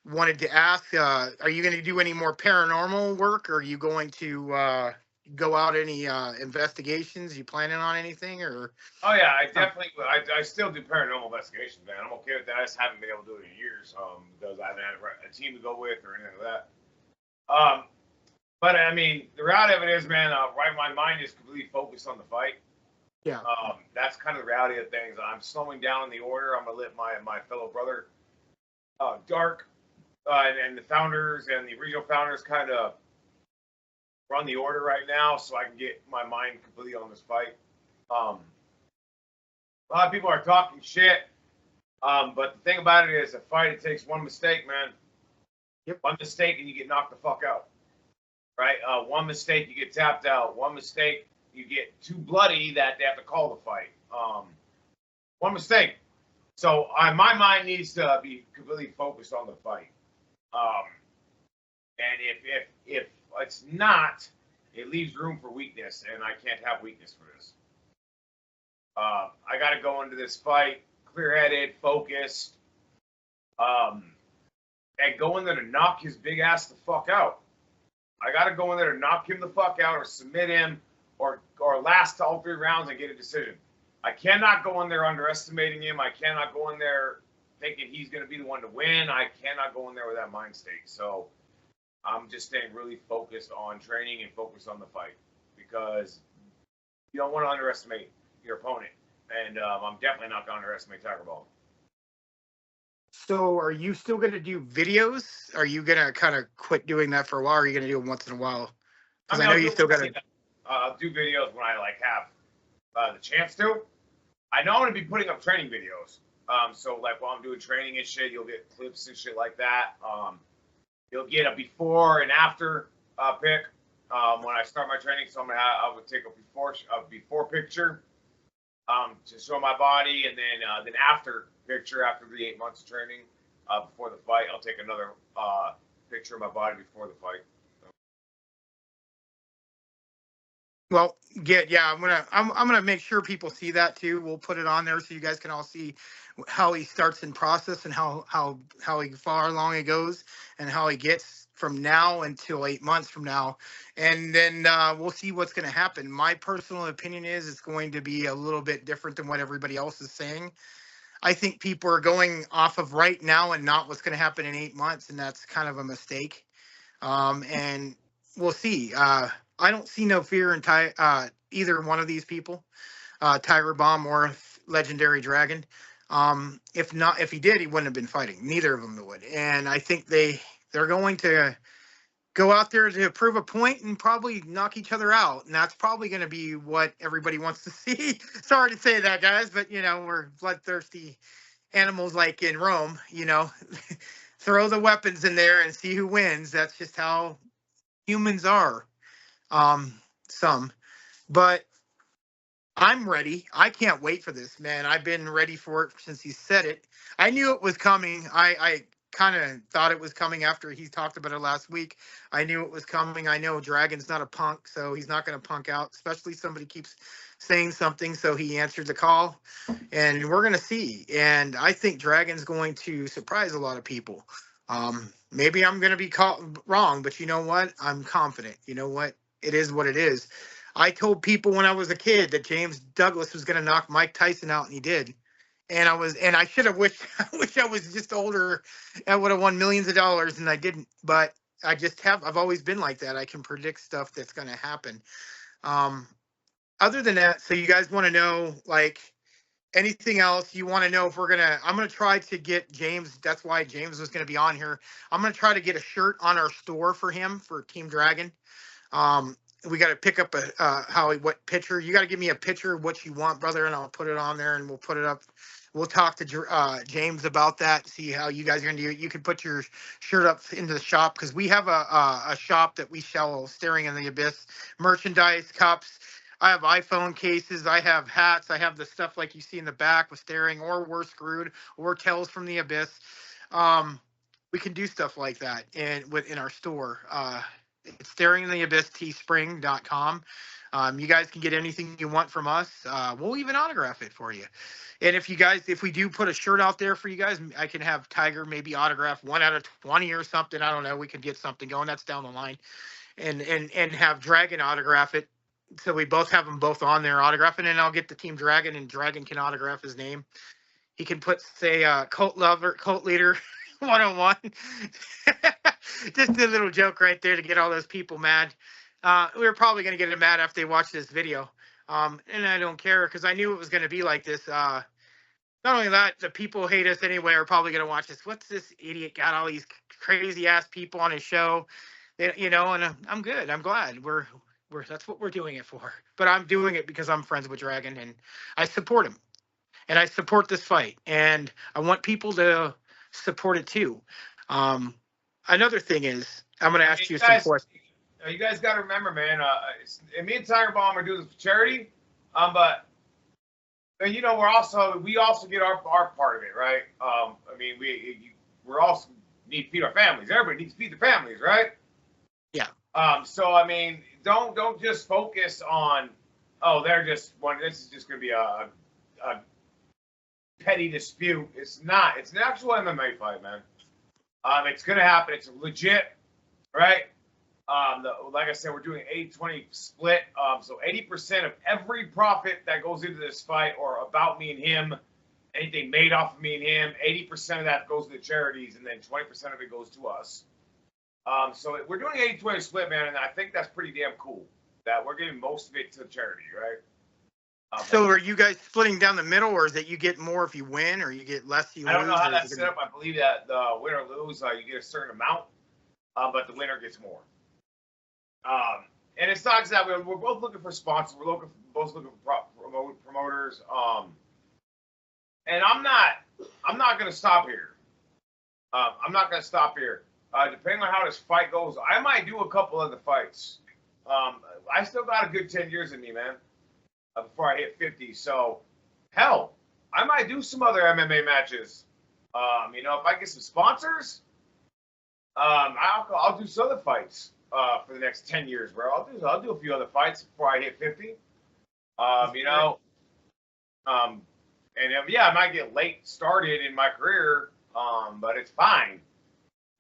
wanted to ask? Are you going to do any more paranormal work? Or are you going to go out any investigations? You planning on anything? Or oh yeah, I definitely I still do paranormal investigations, man. I'm okay with that. I just haven't been able to do it in years because I haven't had a team to go with or anything like that. But I mean, the reality of it is, man, right, my mind is completely focused on the fight. Yeah. That's kind of the reality of things. I'm slowing down the order. I'm gonna let my fellow brother, Dark, and the founders and the regional founders kind of run the order right now, so I can get my mind completely on this fight. A lot of people are talking shit, but the thing about it is, a fight, it takes one mistake, man. Yep. One mistake and you get knocked the fuck out. Right? One mistake, you get tapped out. One mistake, you get too bloody that they have to call the fight. One mistake. So my mind needs to be completely focused on the fight. And if it's not, it leaves room for weakness, and I can't have weakness for this. I got to go into this fight clear-headed, focused, and go in there to knock his big ass the fuck out. I got to go in there to knock him the fuck out or submit him or last all 3 rounds and get a decision. I cannot go in there underestimating him. I cannot go in there thinking he's going to be the one to win. I cannot go in there with that mind state. So I'm just staying really focused on training and focused on the fight because you don't want to underestimate your opponent. And I'm definitely not going to underestimate Tiger Ball. So are you still going to do videos? Are you going to kind of quit doing that for a while? Or are you going to do them once in a while? Because I know you still got to. I'll do videos when I have the chance to. I know I'm going to be putting up training videos. So like while I'm doing training and shit, you'll get clips and shit like that. You'll get a before and after pic when I start my training. So I would take a before picture to show my body, and then after picture after the 8 months of training before the fight. I'll take another picture of my body before the fight. Well, yeah, I'm gonna make sure people see that too. We'll put it on there so you guys can all see how he starts in process and how far along he goes and how he gets from now until 8 months from now, and then we'll see what's going to happen. My personal opinion is it's going to be a little bit different than what everybody else is saying. I think people are going off of right now and not what's going to happen in 8 months, and that's kind of a mistake. And we'll see. I don't see no fear in either one of these people, Tiger Bomb or Legendary Dragon. If he did, he wouldn't have been fighting. Neither of them would. And I think they're going to go out there to prove a point and probably knock each other out. And that's probably going to be what everybody wants to see. Sorry to say that, guys, but we're bloodthirsty animals like in Rome, throw the weapons in there and see who wins. That's just how humans are. Some, but I'm ready. I can't wait for this, man. I've been ready for it since he said it. I knew it was coming. I kind of thought it was coming after he talked about it last week. I knew it was coming. I know Dragon's not a punk, so he's not going to punk out, especially somebody keeps saying something. So he answered the call, and we're going to see. And I think Dragon's going to surprise a lot of people. Maybe I'm going to be wrong, but you know what? I'm confident. You know what? It is what it is. I told people when I was a kid that James Douglas was going to knock Mike Tyson out, and he did. And I should have wished, I wish I was just older. I would have won millions of dollars, and I didn't. But I've always been like that. I can predict stuff that's going to happen. Other than that, so you guys want to know, like, anything else you want to know if I'm going to try to get James. That's why James was going to be on here. I'm going to try to get a shirt on our store for him, for Team Dragon. We got to pick up what picture. You got to give me a picture of what you want, brother, and I'll put it on there and we'll put it up. We'll talk to James about that, see how you guys are going to do it. You can put your shirt up into the shop because we have a shop that we sell Staring in the Abyss merchandise, cups. I have iPhone cases. I have hats. I have the stuff like you see in the back with Staring or We're Screwed or Tales from the Abyss. We can do stuff like that in our store. It's Staring in the Abyss, teespring.com. You guys can get anything you want from us. We'll even autograph it for you. And if we do put a shirt out there for you guys, I can have Tiger maybe autograph 1 out of 20 or something. I don't know. We could get something going. That's down the line. And have Dragon autograph it. So we both have them both on there autographing, and I'll get the Team Dragon, and Dragon can autograph his name. He can put, say, cult leader 101. Just a little joke right there to get all those people mad. We were probably going to get them mad after they watched this video. And I don't care because I knew it was going to be like this. Not only that, the people who hate us anyway are probably going to watch this. What's this idiot got all these crazy ass people on his show? And I'm good. I'm glad that's what we're doing it for. But I'm doing it because I'm friends with Dragon and I support him. And I support this fight. And I want people to support it too. Another thing is, I'm going to ask you some questions. You guys got to remember, man, me and Tiger Bomb are doing this for charity. But we also get our part of it, right? We're also need to feed our families. Everybody needs to feed their families, right? Yeah. Don't just focus on, they're just one. This is just going to be a petty dispute. It's not. It's an actual MMA fight, man. It's going to happen. It's legit, right? Like I said, we're doing 80-20 split. So 80% of every profit that goes into this fight, or about me and him, anything made off of me and him, 80% of that goes to the charities, and then 20% of it goes to us. So we're doing 80-20 split, man, and I think that's pretty damn cool that we're giving most of it to charity, right? So are you guys splitting down the middle, or is it you get more if you win, or you get less if you lose? I don't know how that's set up. I believe that the win or lose, you get a certain amount, but the winner gets more. And it's not exactly, we're both looking for sponsors. We're both looking for promoters. And I'm not going to stop here. Depending on how this fight goes, I might do a couple other fights. I still got a good 10 years in me, man, before I hit 50. So, hell, I might do some other MMA matches. If I get some sponsors, I'll do some other fights for the next 10 years, bro. I'll do a few other fights before I hit 50. I might get late started in my career, but it's fine.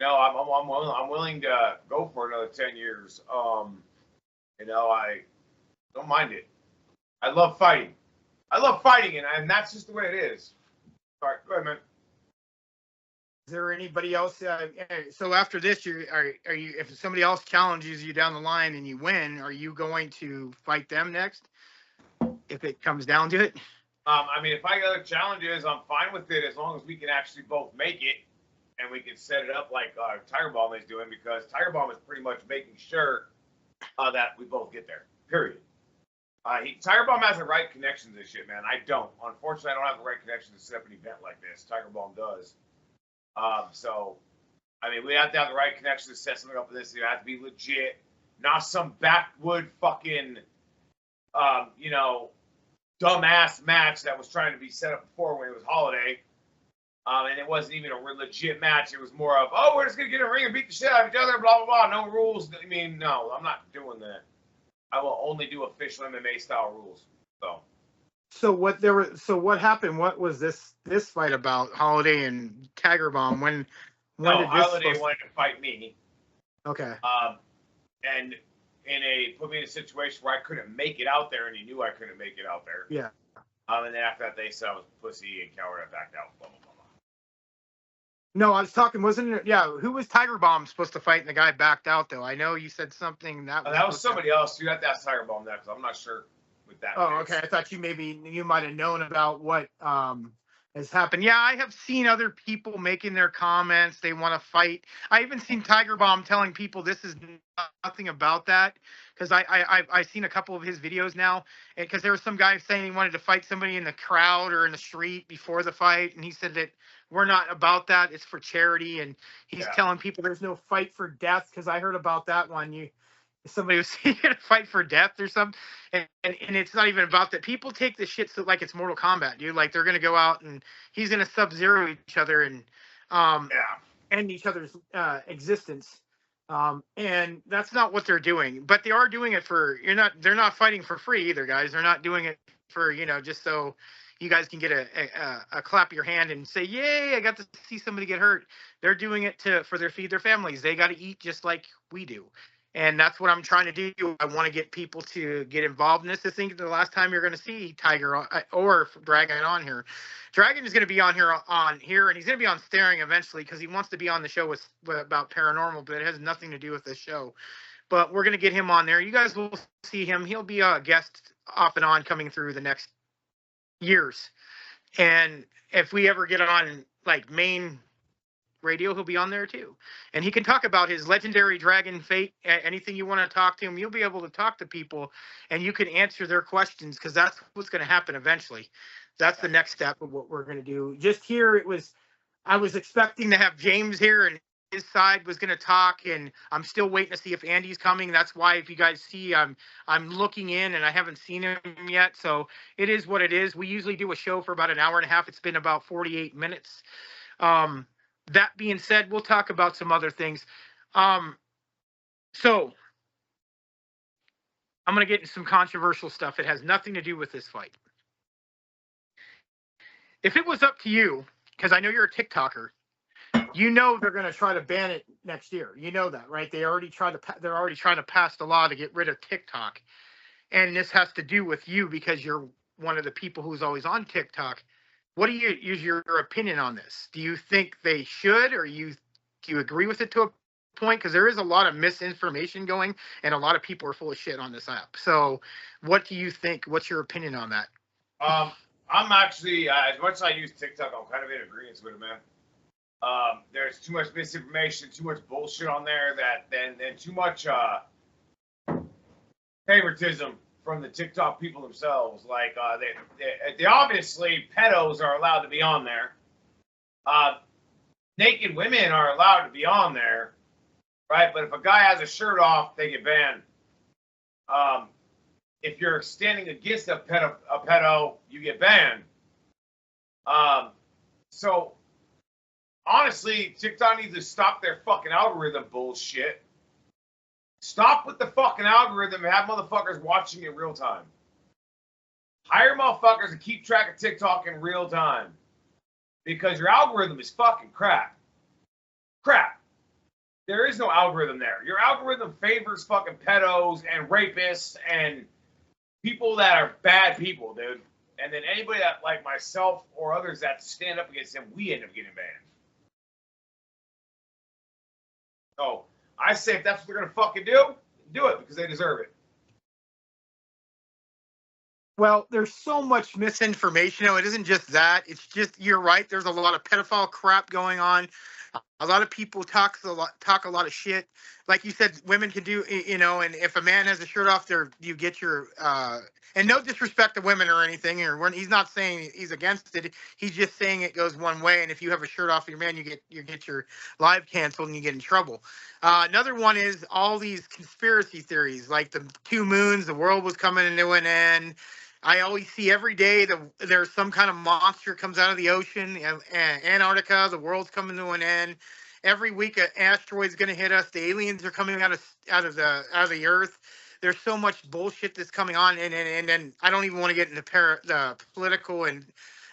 I'm willing to go for another 10 years. I don't mind it. I love fighting. And that's just the way it is. All right, go ahead, man. Is there anybody else? So after this, are you? If somebody else challenges you down the line and you win, are you going to fight them next? If it comes down to it. If I got other challenges, I'm fine with it as long as we can actually both make it. and we can set it up like Tiger Bomb is doing, because Tiger Bomb is pretty much making sure that we both get there. Period. Tiger Bomb has the right connections and shit, man. I don't. Unfortunately, I don't have the right connections to set up an event like this. Tiger Bomb does. So, I mean, we have to have the right connections to set something up for this. You have to be legit, not some backwood fucking, you know, dumbass match that was trying to be set up before when it was Holiday. And it wasn't even a legit match. It was more of, oh, we're just going to get in a ring and beat the shit out of each other, blah, blah, blah. No rules. I mean, no, I'm not doing that. I will only do official MMA style rules. So what happened? What was this fight about? Holiday and Tiger Bomb. When did this Holiday wanted to fight me. Okay. And put me in a situation where I couldn't make it out there, and he knew I couldn't make it out there. Yeah. And then after that, they said I was a pussy and coward. I backed out. Blah blah blah. No, I was talking. Wasn't it? Yeah. Who was Tiger Bomb supposed to fight, and the guy backed out though? I know you said something that. That was somebody else. You have to ask Tiger Bomb that, because I'm not sure with that. Oh, okay. I thought you might have known about what has happened. Yeah, I have seen other people making their comments. They want to fight. I even seen Tiger Bomb telling people this is nothing about that, because I've seen a couple of his videos now, and because there was some guy saying he wanted to fight somebody in the crowd or in the street before the fight, and he said that we're not about that. It's for charity, and he's telling people there's no fight for death, because I heard about that one. Somebody was saying a fight for death or something, and it's not even about that. People take this shit so like it's Mortal Kombat, dude. Like they're gonna go out and he's gonna sub-zero each other and end each other's existence, and that's not what they're doing. But they are doing it for they're not fighting for free either, guys. They're not doing it for just so you guys can get a clap of your hand and say, yay, I got to see somebody get hurt. They're doing it for feed their families. They got to eat just like we do. And that's what I'm trying to do. I want to get people to get involved in this. I think the last time you're going to see Tiger or Dragon on here. Dragon is going to be on here, and he's going to be on Staring eventually, because he wants to be on the show about Paranormal, but it has nothing to do with this show. But we're going to get him on there. You guys will see him. He'll be a guest off and on coming through the next years. And if we ever get on like main radio, he'll be on there too, and he can talk about his legendary dragon fate. Anything you want to talk to him, you'll be able to talk to people and you can answer their questions, because that's what's going to happen eventually. That's the next step of what we're going to do. Just here, I was expecting to have James here, and his side was going to talk, and I'm still waiting to see if Andy's coming. That's why, if you guys see, I'm looking in and I haven't seen him yet. So it is what it is. We usually do a show for about an hour and a half. It's been about 48 minutes. That being said, we'll talk about some other things. So I'm going to get into some controversial stuff. It has nothing to do with this fight. If it was up to you, because I know you're a TikToker, they're going to try to ban it next year. You know that, right? They're already trying to pass the law to get rid of TikTok. And this has to do with you, because you're one of the people who's always on TikTok. What is your opinion on this? Do you think they should, or do you agree with it to a point? Because there is a lot of misinformation going, and a lot of people are full of shit on this app. So what do you think? What's your opinion on that? I'm actually, as much as I use TikTok, I'm kind of in agreement with it, man. There's too much misinformation, too much bullshit on there, and too much favoritism from the TikTok people themselves. Like, they obviously, pedos are allowed to be on there. Naked women are allowed to be on there, right? But if a guy has a shirt off, they get banned. If you're standing against a pedo, you get banned. So, honestly, TikTok needs to stop their fucking algorithm bullshit. Stop with the fucking algorithm and have motherfuckers watching it real time. Hire motherfuckers to keep track of TikTok in real time. Because your algorithm is fucking crap. Crap. There is no algorithm there. Your algorithm favors fucking pedos and rapists and people that are bad people, dude. And then anybody that, like myself or others that stand up against them, we end up getting banned. So, I say if that's what they're going to fucking do it, because they deserve it. Well, there's so much misinformation. No, it isn't just that. It's just, you're right. There's a lot of pedophile crap going on. A lot of people talk a lot of shit. Like you said, women can do, and if a man has a shirt off, there you get your and no disrespect to women or anything. Or he's not saying he's against it. He's just saying it goes one way. And if you have a shirt off your man, you get your live canceled and you get in trouble. Another one is all these conspiracy theories, like the 2 moons, the world was coming to an end. I always see every day that there's some kind of monster comes out of the ocean, Antarctica, the world's coming to an end. Every week an asteroid's going to hit us. The aliens are coming out of the earth. There's so much bullshit that's coming on, and then I don't even want to get into the political and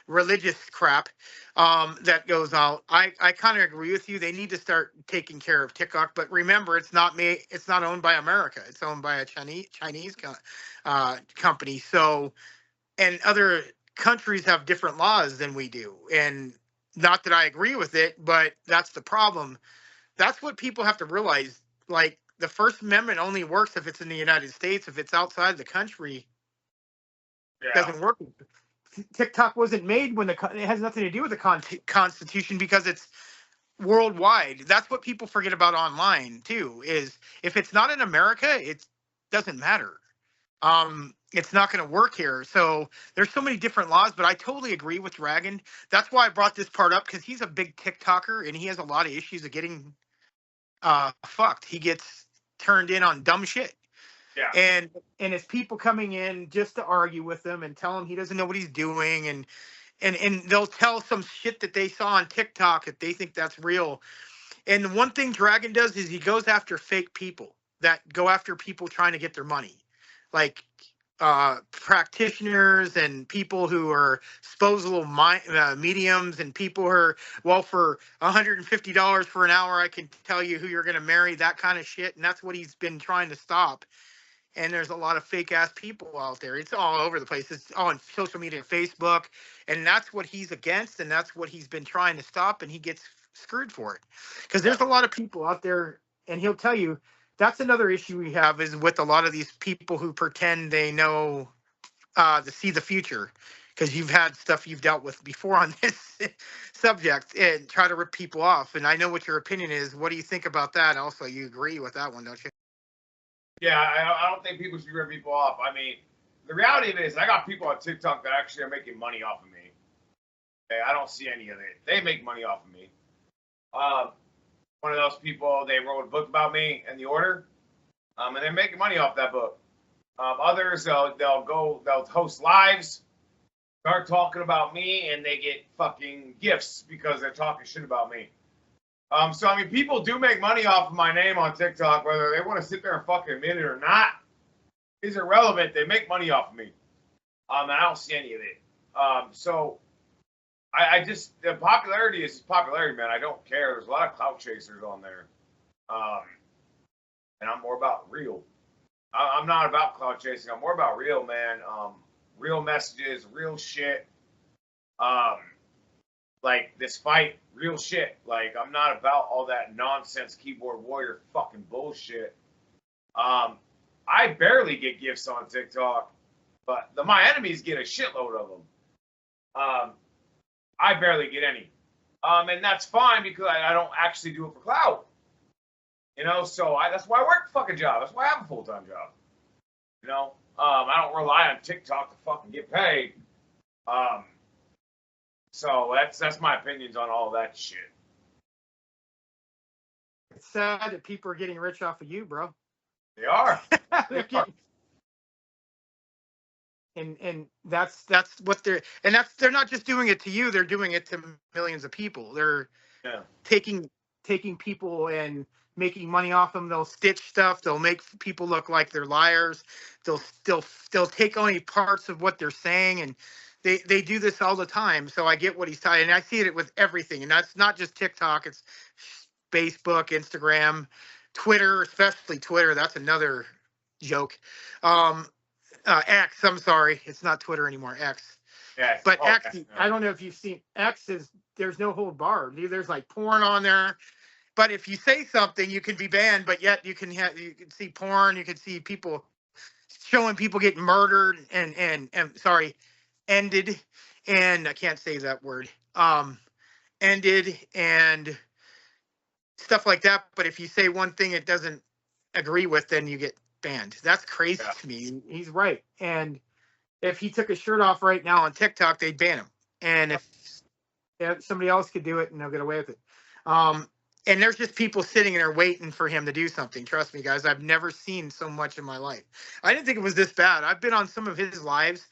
religious crap that goes out. I kind of agree with you. They need to start taking care of TikTok, but remember, it's not owned by America. It's owned by a Chinese company. So, and other countries have different laws than we do. And not that I agree with it, but that's the problem. That's what people have to realize. Like, the First Amendment only works if it's in the United States. If it's outside the country, it doesn't work. TikTok wasn't made it has nothing to do with the Constitution, because it's worldwide. That's what people forget about online too, is if it's not in America, it doesn't matter. It's not going to work here. So there's so many different laws, but I totally agree with Dragon. That's why I brought this part up, because he's a big TikToker and he has a lot of issues of getting fucked. He gets turned in on dumb shit. Yeah. And it's people coming in just to argue with him and tell him he doesn't know what he's doing, and they'll tell some shit that they saw on TikTok if they think that's real. And the one thing Dragon does is he goes after fake people that go after people trying to get their money, like practitioners and people who are disposable mediums, and people who are, well, for $150 for an hour, I can tell you who you're going to marry, that kind of shit. And that's what he's been trying to stop. And there's a lot of fake ass people out there. It's all over the place. It's on social media, Facebook, and that's what he's against, and that's what he's been trying to stop, and he gets screwed for it. Because there's a lot of people out there, and he'll tell you that's another issue we have, is with a lot of these people who pretend they know to see the future. Because you've had stuff you've dealt with before on this subject, and try to rip people off. And I know what your opinion is. What do you think about that? Also, you agree with that one, don't you? Yeah, I don't think people should rip people off. I mean, the reality of it is I got people on TikTok that actually are making money off of me. Okay, I don't see any of it. They make money off of me. One of those people, they wrote a book about me and the order, and they're making money off that book. Others, they'll host lives, start talking about me, and they get fucking gifts because they're talking shit about me. So, I mean, people do make money off of my name on TikTok, whether they want to sit there and fucking admit it or not. Is irrelevant. They make money off of me. And I don't see any of it. So, I just, the popularity is popularity, man. I don't care. There's a lot of clout chasers on there. And I'm more about real. I'm not about clout chasing. I'm more about real, man. Real messages, real shit. Like this fight, real shit. Like, I'm not about all that nonsense keyboard warrior fucking bullshit. I barely get gifts on TikTok, but my enemies get a shitload of them. I barely get any. And that's fine, because I don't actually do it for clout. You know, so that's why I work a fucking job. That's why I have a full-time job. You know, I don't rely on TikTok to fucking get paid. So that's my opinions on all that shit. It's sad that people are getting rich off of you, bro. They are. And that's what they're not just doing it to you, they're doing it to millions of people. They're taking people and making money off them. They'll stitch stuff, they'll make people look like they're liars. They'll take only parts of what they're saying, and they do this all the time. So I get what he's saying, and I see it with everything. And that's not just TikTok, it's Facebook, Instagram, Twitter, especially Twitter. That's another joke. X, I'm sorry, it's not Twitter anymore, X. Yes. But X, I don't know if you've seen X, there's no hold bar. There's like porn on there. But if you say something, you can be banned, but yet you can see porn, you can see people showing people getting murdered and sorry, ended, and I can't say that word. Ended and stuff like that. But if you say one thing it doesn't agree with, then you get banned. That's crazy to me. He's right. And if he took his shirt off right now on TikTok, they'd ban him. And if somebody else could do it, and they'll get away with it. And there's just people sitting there waiting for him to do something. Trust me, guys. I've never seen so much in my life. I didn't think it was this bad. I've been on some of his lives,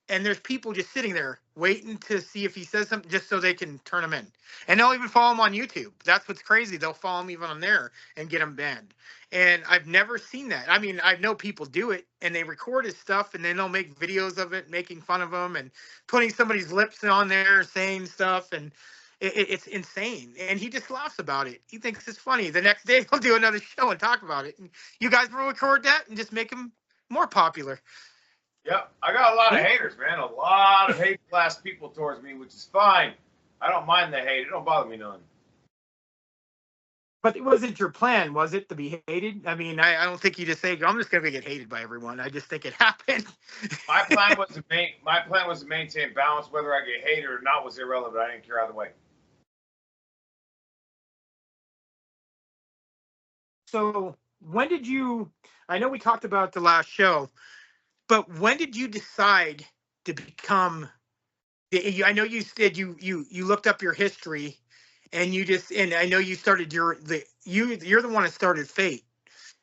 and there's people just sitting there waiting to see if he says something just so they can turn him in. And they'll even follow him on YouTube. That's what's crazy. They'll follow him even on there and get him banned. And I've never seen that. I mean, I know people do it, and they record his stuff, and then they'll make videos of it, making fun of him and putting somebody's lips on there, saying stuff, and it's insane. And he just laughs about it. He thinks it's funny. The next day he'll do another show and talk about it. And you guys will record that and just make him more popular. Yep, I got a lot of haters, man. A lot of hate class people towards me, which is fine. I don't mind the hate. It don't bother me none. But it wasn't your plan, was it, to be hated? I mean, I don't think you just say, I'm just going to get hated by everyone. I just think it happened. My plan was to maintain balance. Whether I get hated or not was irrelevant. I didn't care either way. So when did you, I know we talked about the last show, but when did you decide to become, I know you said you looked up your history, and and I know you started you're the one that started Fate.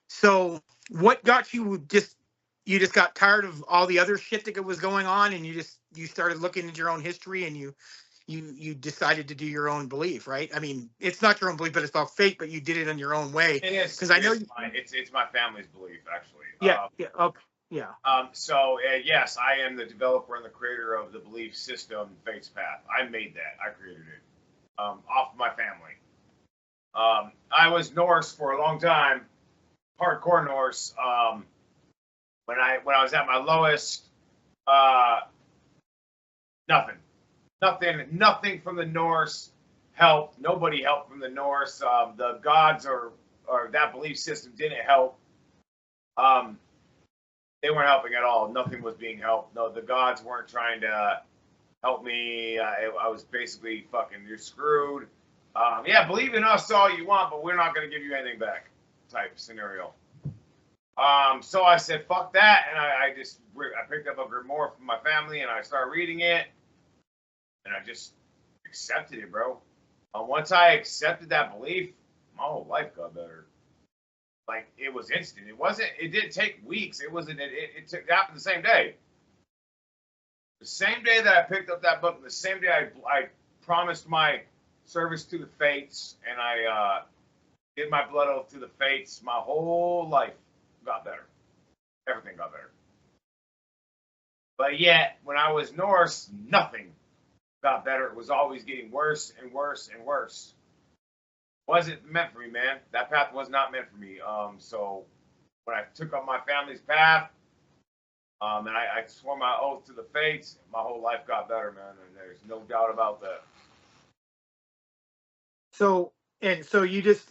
So what got you just got tired of all the other shit that was going on, and you started looking at your own history, and you decided to do your own belief, right? I mean, it's not your own belief, but it's about Fate, but you did it in your own way. It is, because I know it's my family's belief, actually. Yeah. Okay. Yeah. So yes, I am the developer and the creator of the belief system, Fate's Path. I made that. I created it. Off of my family. I was Norse for a long time, hardcore Norse. When I was at my lowest, nothing from the Norse helped. Nobody helped from the Norse. The gods or that belief system didn't help. They weren't helping at all. Nothing was being helped. No, the gods weren't trying to help me. I was basically fucking, you're screwed. Yeah, believe in us all you want, but we're not going to give you anything back type scenario. So I said, fuck that. And I picked up a grimoire from my family and I started reading it. And I just accepted it, bro. Once I accepted that belief, my whole life got better. Like, it was instant. It didn't take weeks. It happened the same day. The same day that I picked up that book, the same day I promised my service to the Fates, and I did my blood oath to the Fates, my whole life got better. Everything got better. But yet, when I was Norse, nothing got better. It was always getting worse and worse and worse. Wasn't meant for me, man. That path was not meant for me. So when I took up my family's path, and I swore my oath to the Fates, my whole life got better, man. And there's no doubt about that. So you just,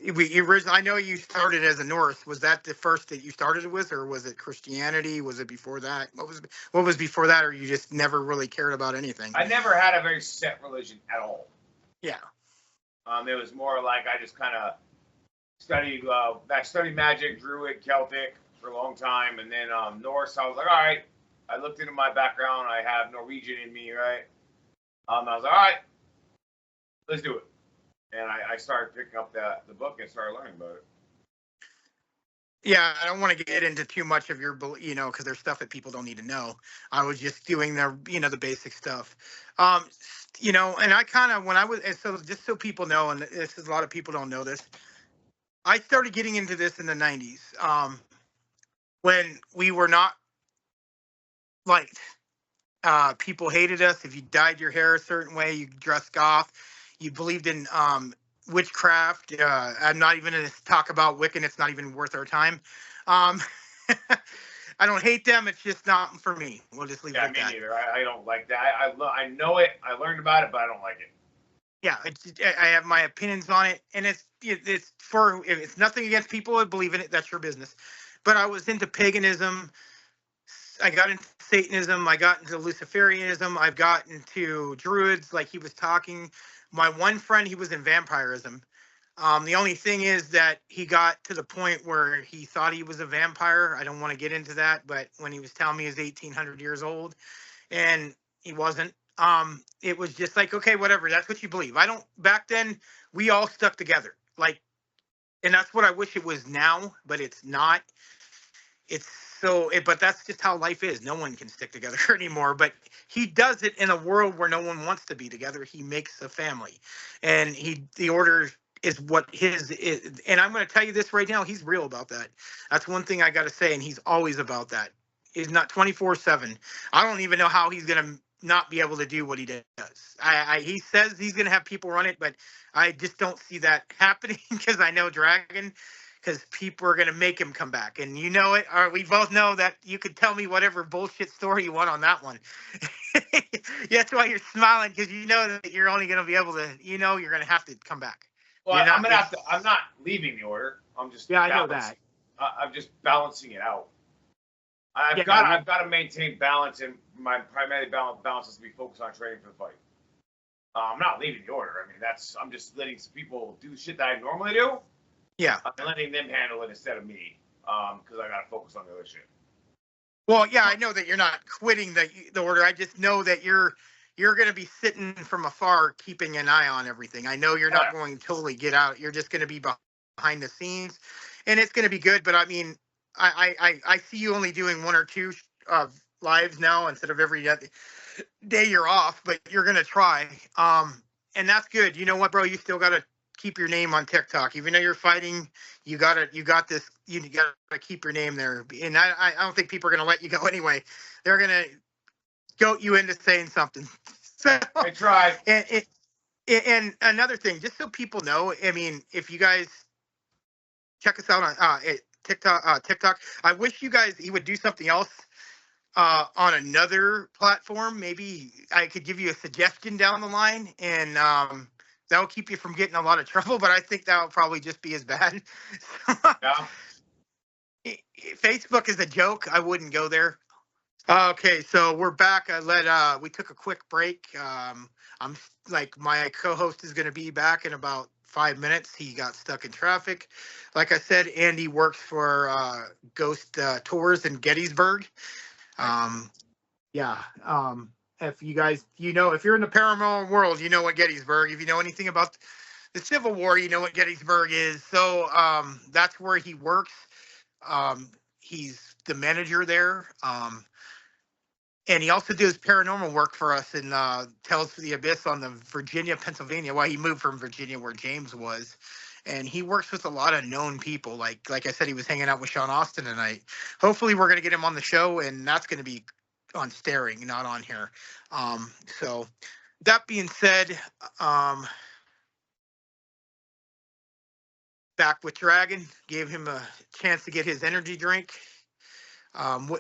I know you started as a Norse. Was that the first that you started with, or was it Christianity? Was it before that? What was before that, or you just never really cared about anything? I never had a very set religion at all. Yeah. It was more like I just kind of studied magic, Druid, Celtic for a long time, and then Norse. I was like, all right. I looked into my background. I have Norwegian in me, right? I was like, all right, let's do it. And I started picking up the book and started learning about it. Yeah, I don't want to get into too much of your, because there's stuff that people don't need to know. I was just doing the basic stuff. And I kind of, when I was, and so just so people know, and this is a lot of people don't know this, I started getting into this in the 90s, when we were not liked. People hated us. If you dyed your hair a certain way, you dressed goth, you believed in witchcraft. I'm not even going to talk about Wiccan. It's not even worth our time. I don't hate them. It's just not for me. We'll just leave it at that. Yeah, me neither. I don't like that. I know it. I learned about it, but I don't like it. Yeah, I have my opinions on it, and it's nothing against people that believe in it. That's your business. But I was into paganism, into Satanism. I got into Luciferianism. I've gotten into Druids, like he was talking. My one friend, he was in vampirism. The only thing is that he got to the point where he thought he was a vampire. I don't want to get into that, but when he was telling me he was 1,800 years old, and he wasn't. It was just like, okay, whatever. That's what you believe. I don't. Back then, we all stuck together. Like, and that's what I wish it was now, but it's not. It's but that's just how life is. No one can stick together anymore. But he does it in a world where no one wants to be together. He makes a family, and the order is what his is. And I'm going to tell you this right now. He's real about that. That's one thing I got to say, and he's always about that. He's not 24/7. I don't even know how he's going to not be able to do what he does. He says he's going to have people run it, but I just don't see that happening because I know Dragon. Because people are going to make him come back. And you know it, or we both know that you could tell me whatever bullshit story you want on that one. That's why you're smiling, because you know that you're only going to be able to, you're going to have to come back. Well, I'm going to have to, I'm not leaving the order. I'm just, I know that. I'm just balancing it out. I've got to maintain balance, and my primary balance is to be focused on training for the fight. I'm not leaving the order. I mean, I'm just letting some people do shit that I normally do. Yeah. I'm letting them handle it instead of me, because I got to focus on the other shit. Well, yeah, I know that you're not quitting the order. I just know that you're going to be sitting from afar, keeping an eye on everything. I know you're not going to totally get out. You're just going to be behind the scenes, and it's going to be good. But I mean, I see you only doing 1 or 2 lives now instead of every day you're off. But you're going to try, and that's good. You know what, bro? You still got to keep your name on TikTok. Even though you're fighting, you got to keep your name there. And I don't think people are going to let you go anyway. They're going to goat you into saying something. So, I tried. And another thing, just so people know, I mean, if you guys check us out on TikTok, I wish you would do something else on another platform. Maybe I could give you a suggestion down the line, and that'll keep you from getting a lot of trouble, but I think that'll probably just be as bad. Yeah. Facebook is a joke. I wouldn't go there. Okay, so we're back. We took a quick break. I'm like, my co-host is going to be back in about 5 minutes. He got stuck in traffic. Like I said, Andy works for Ghost Tours in Gettysburg. If you guys, if you're in the paranormal world, you know what Gettysburg. If you know anything about the Civil War, you know what Gettysburg is. So that's where he works. He's the manager there. And he also does paranormal work for us in Tales for the Abyss on the Virginia, Pennsylvania. Well, he moved from Virginia where James was. And he works with a lot of known people. Like I said, he was hanging out with Sean Austin tonight. Hopefully we're going to get him on the show, and that's going to be on Staring, not on here. So that being said, back with Dragon, gave him a chance to get his energy drink.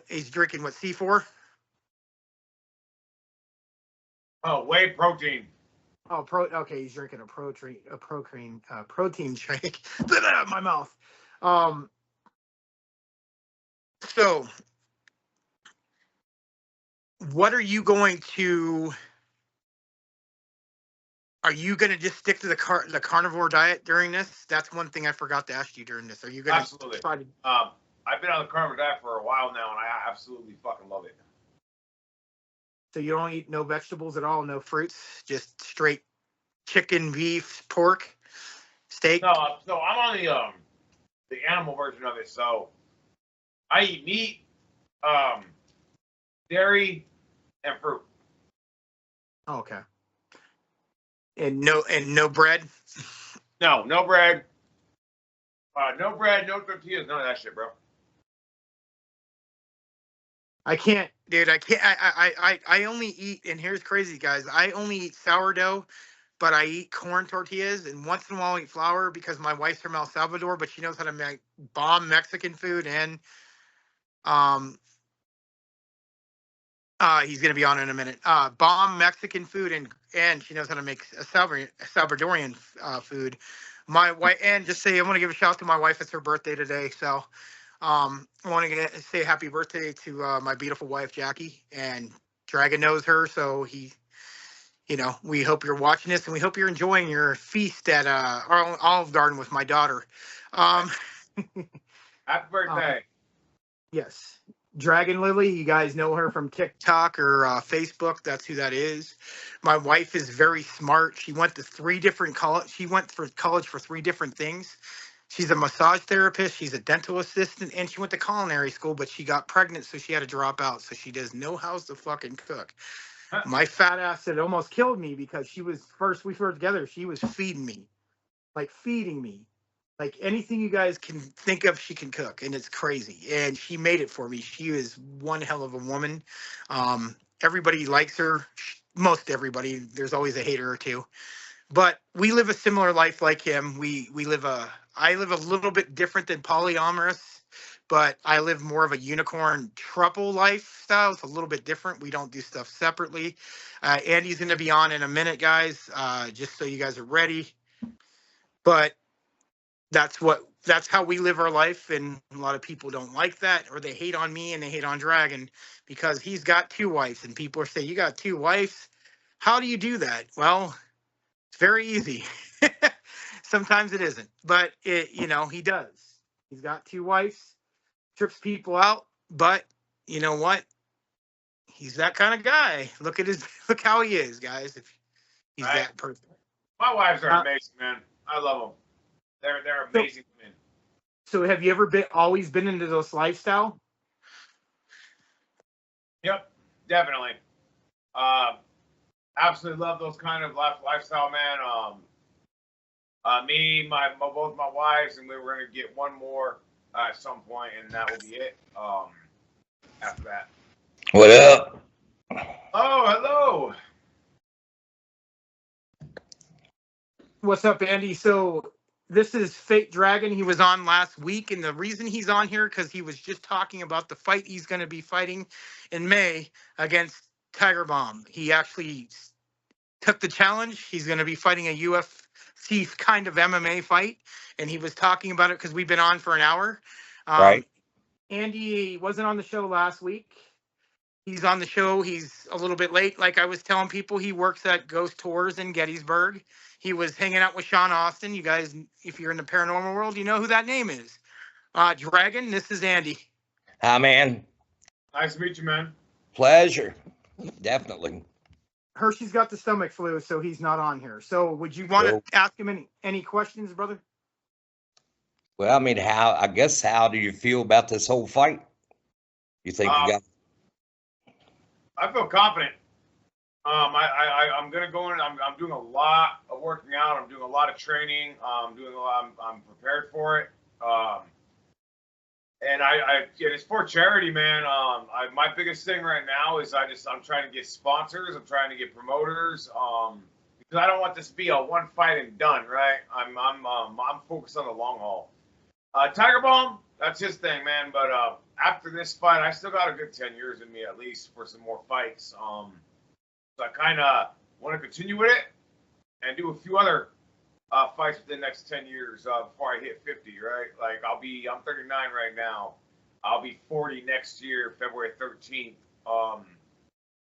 He's drinking what, C4? Oh, whey protein. Oh, okay, he's drinking a protein shake. My mouth. So what are you going to just stick to the carnivore diet during this? That's one thing I forgot to ask you during this. Are you going to try to I've been on the carnivore diet for a while now, and I absolutely fucking love it. So you don't eat no vegetables at all, no fruits, just straight chicken, beef, pork, steak? No, so I'm on the animal version of it. So I eat meat, dairy, and fruit. Oh, okay. And no bread? No bread. No bread, no tortillas, none of that shit, bro. I can't, dude. I can't. I only eat, and here's crazy, guys. I only eat sourdough, but I eat corn tortillas, and once in a while I eat flour because my wife's from El Salvador, but she knows how to make bomb Mexican food, and he's gonna be on in a minute. Bomb Mexican food, and she knows how to make a Salvadorian food. My wife, and just say I want to give a shout out to my wife. It's her birthday today, so I want to say happy birthday to my beautiful wife Jackie, and Dragon knows her, so we hope you're watching this, and we hope you're enjoying your feast at Olive Garden with my daughter. Um, Happy birthday. Yes. Dragon Lily, you guys know her from TikTok or Facebook. That's who that is. My wife is very smart. She went to three different college. She went for college for three different things. She's a massage therapist. She's a dental assistant, and she went to culinary school, but she got pregnant, so she had to drop out. So she does know how to fucking cook. My fat ass had almost killed me because we were together. She was feeding me, like anything you guys can think of, she can cook, and it's crazy. And she made it for me. She is one hell of a woman. Everybody likes her. Most everybody. There's always a hater or two, but we live a similar life like him. I live a little bit different than polyamorous, but I live more of a unicorn triple lifestyle. It's a little bit different. We don't do stuff separately. Andy's going to be on in a minute, guys, just so you guys are ready. But that's how we live our life, and a lot of people don't like that, or they hate on me and they hate on Dragon because he's got two wives, and people are saying, you got two wives? How do you do that? Well, it's very easy. Sometimes it isn't, but he does. He's got two wives, trips people out, but you know what? He's that kind of guy. Look how he is, guys. If he's Right. that person. My wives are amazing, man. I love them. They're amazing women. So have you ever always been into this lifestyle? Yep, definitely. Absolutely love those kind of lifestyle, man. Both my wives, and we were gonna get one more at some point, and that will be it. After that. What up? Oh, hello. What's up, Andy? So this is Fake Dragon. He was on last week, and the reason he's on here because he was just talking about the fight he's going to be fighting in May against Tiger Bomb. He actually took the challenge. He's going to be fighting a UFC kind of MMA fight, and he was talking about it because we've been on for an hour. Right. Andy wasn't on the show last week. He's on the show. He's a little bit late. Like I was telling people, he works at Ghost Tours in Gettysburg. He was hanging out with Sean Austin. You guys, if you're in the paranormal world, you know who that name is. Dragon, this is Andy. Hi, man. Nice to meet you, man. Pleasure. Definitely. Hershey's got the stomach flu, so he's not on here. So would you want to ask him any questions, brother? Well, I mean, how do you feel about this whole fight? You think you got? I feel confident. I'm gonna go in. I'm doing a lot of working out. I'm doing a lot of training. I'm prepared for it. And it's for charity, man. My biggest thing right now is I'm trying to get sponsors. I'm trying to get promoters. Because I don't want this to be a one fight and done, right? I'm focused on the long haul. Tiger Bomb, that's his thing, man. But after this fight, I still got a good 10 years in me at least for some more fights. So I kind of want to continue with it and do a few other fights within the next 10 years before I hit 50, right? Like I'm 39 right now. I'll be 40 next year, February 13th.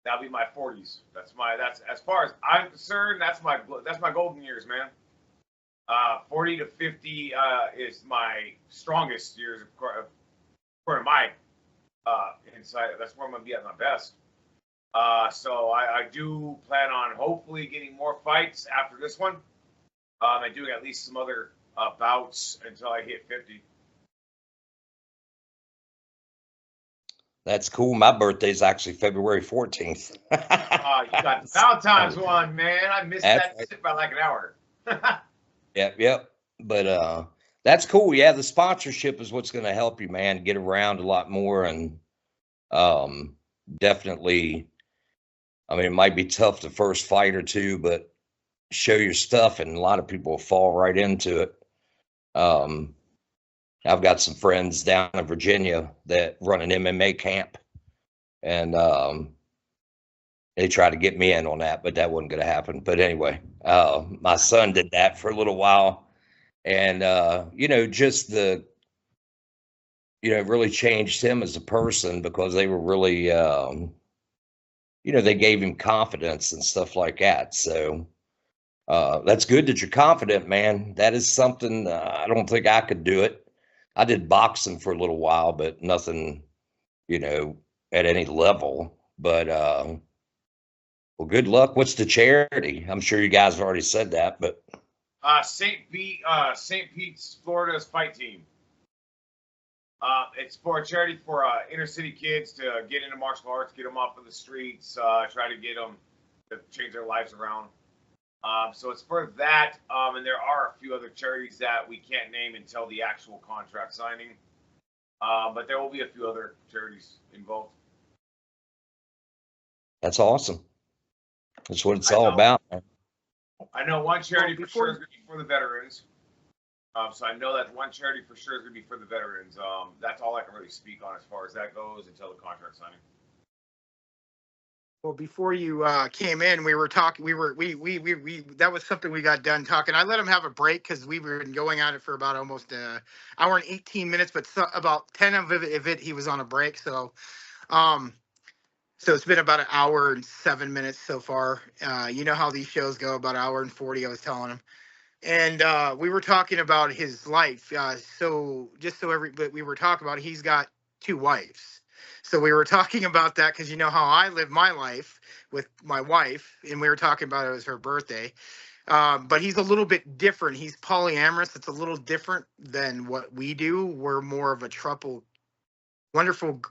That'll be my 40s. That's as far as I'm concerned, that's my golden years, man. 40 to 50 is my strongest years, according to my insight. That's where I'm going to be at my best. So I do plan on hopefully getting more fights after this one. And doing at least some other bouts until I hit 50. That's cool. My birthday's actually February 14th. You got the Valentine's one, man. I missed that shit by like an hour. Yep. But that's cool. Yeah, the sponsorship is what's going to help you, man, get around a lot more. And definitely, I mean, it might be tough the first fight or two, but show your stuff, and a lot of people will fall right into it. I've got some friends down in Virginia that run an MMA camp, and they tried to get me in on that, but that wasn't going to happen. But anyway, my son did that for a little while, and just the really changed him as a person, because they were really, they gave him confidence and stuff like that. So that's good that you're confident, man. That is something, I don't think I could do it. I did boxing for a little while, but nothing, at any level. But well, good luck. What's the charity? I'm sure you guys have already said that, but St. Pete's, Florida's fight team. It's for a charity for inner city kids to get into martial arts, get them off of the streets, try to get them to change their lives around. So it's for that, and there are a few other charities that we can't name until the actual contract signing. But there will be a few other charities involved. that's awesome. That's what it's all about, man. I know one charity for sure is going to be for the veterans. So I know that one charity for sure is going to be for the veterans. That's all I can really speak on as far as that goes until the contract signing. Well, before you came in, we were talking. We that was something we got done talking. I let him have a break because we were going at it for about almost an hour and 18 minutes, but about 10 of it he was on a break. So, so it's been about an hour and 7 minutes so far. You know how these shows go, about an hour and 40. I was telling him. And we were talking about his life. So we were talking about he's got 2 wives. So we were talking about that because you know how I live my life with my wife, and we were talking about it was her birthday. But he's a little bit different. He's polyamorous. It's a little different than what we do. We're more of a wonderful